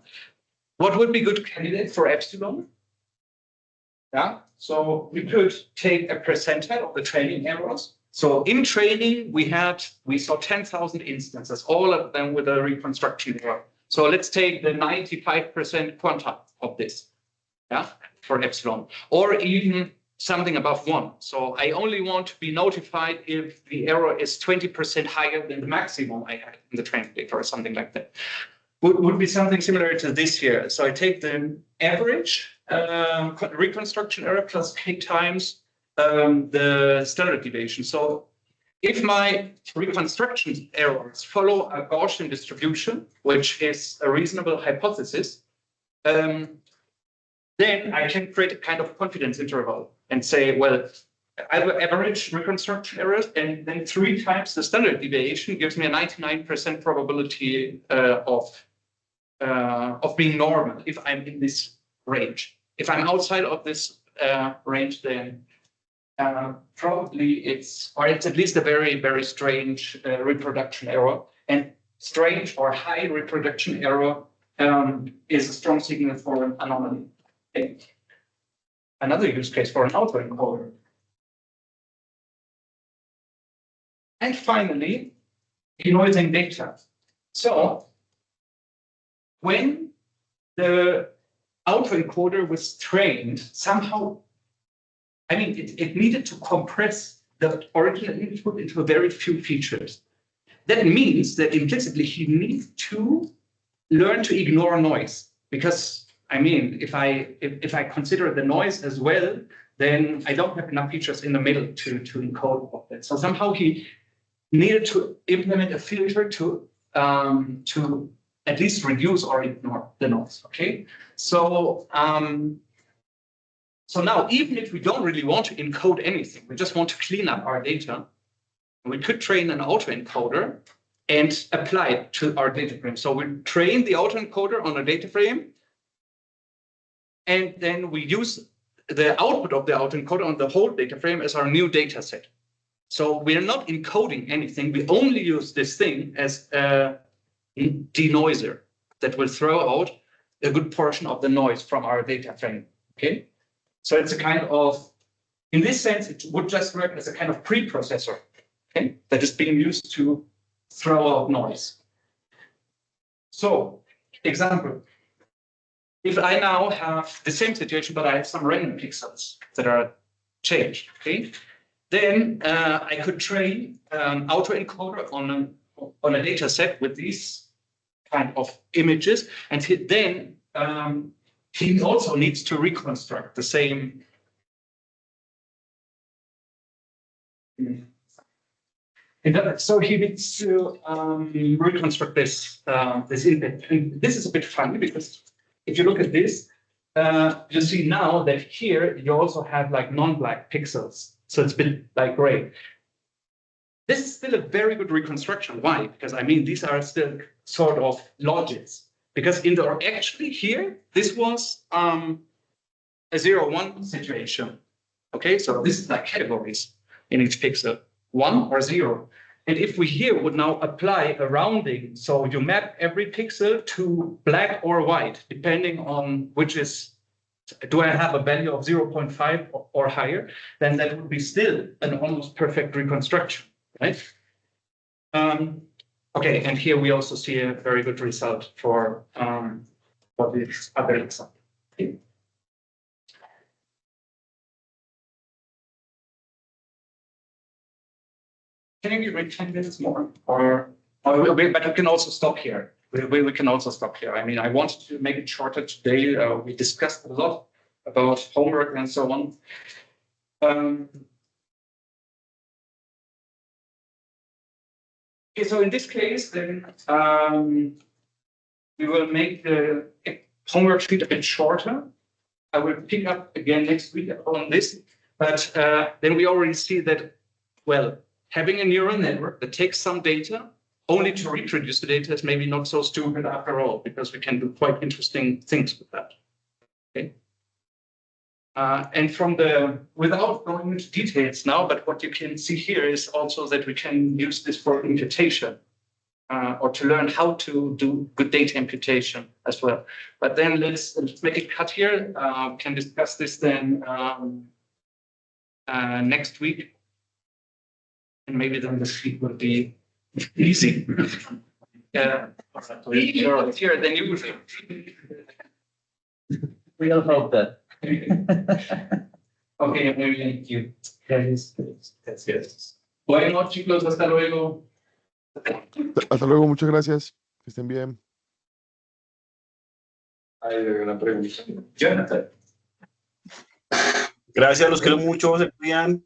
What would be good candidate for epsilon? Yeah. So we could take a percentile of the training errors. So in training, we saw 10,000 instances, all of them with a reconstruction error. So let's take the 95% quantile of this, yeah, for epsilon, or even something above 1. So I only want to be notified if the error is 20% higher than the maximum I had in the training data or something like that. Would be something similar to this here. So I take the average reconstruction error plus k times the standard deviation. So if my reconstruction errors follow a Gaussian distribution, which is a reasonable hypothesis, then I can create a kind of confidence interval and say, well, I have average reconstruction errors, and then 3 times the standard deviation gives me a 99% probability of being normal if I'm in this range. If I'm outside of this range, then probably it's at least a very, very strange reproduction error. And strange or high reproduction error is a strong signal for an anomaly. Another use case for an autoencoder. And finally, denoising data. So when the autoencoder was trained, somehow, I mean, it needed to compress the original input into very few features. That means that implicitly he needs to learn to ignore noise, because I mean, if I consider the noise as well, then I don't have enough features in the middle to encode all that. So somehow he needed to implement a filter to at least reduce or ignore the noise. Okay, so so now even if we don't really want to encode anything, we just want to clean up our data, we could train an autoencoder and apply it to our data frame. So we train the autoencoder on a data frame, and then we use the output of the autoencoder on the whole data frame as our new data set. So we are not encoding anything. We only use this thing as a denoiser that will throw out a good portion of the noise from our data frame. Okay, so it's a kind of, in this sense, it would just work as a kind of preprocessor, okay, that is being used to throw out noise. So, example, if I now have the same situation, but I have some random pixels that are changed, okay, then I could train autoencoder on a data set with these kind of images, and then he also needs to reconstruct the same. So he needs to reconstruct this image. And this is a bit funny because if you look at this, you see now that here you also have like non-black pixels. So it's a bit like gray. This is still a very good reconstruction. Why? Because I mean, these are still sort of logits. Because actually here, this was a 0-1 situation. Okay, so this is like categories in each pixel, 1 or 0. And if we here would now apply a rounding, so you map every pixel to black or white, depending on which is, do I have a value of 0.5 or higher, then that would be still an almost perfect reconstruction, right? Okay, and here we also see a very good result for this other example. Okay. Can you give me 10 minutes more? But we can also stop here. We can also stop here. I mean, I wanted to make it shorter today. We discussed a lot about homework and so on. Okay, so in this case, then we will make the homework sheet a bit shorter. I will pick up again next week on this, but then we already see that, well, having a neural network that takes some data only to reproduce the data is maybe not so stupid after all, because we can do quite interesting things with that. Okay. And without going into details now, but what you can see here is also that we can use this for imputation or to learn how to do good data imputation as well. But then let's make a cut here. We can discuss this then next week. And maybe then this week will be easy. Yeah. Here, then you will.
We all hope that.
Okay, maybe thank you. Yes. Bueno, chicos, hasta luego.
Hasta luego, muchas gracias. Que estén bien.
Hay una pregunta.
Jonathan.
Gracias, los quiero mucho, se cuidan.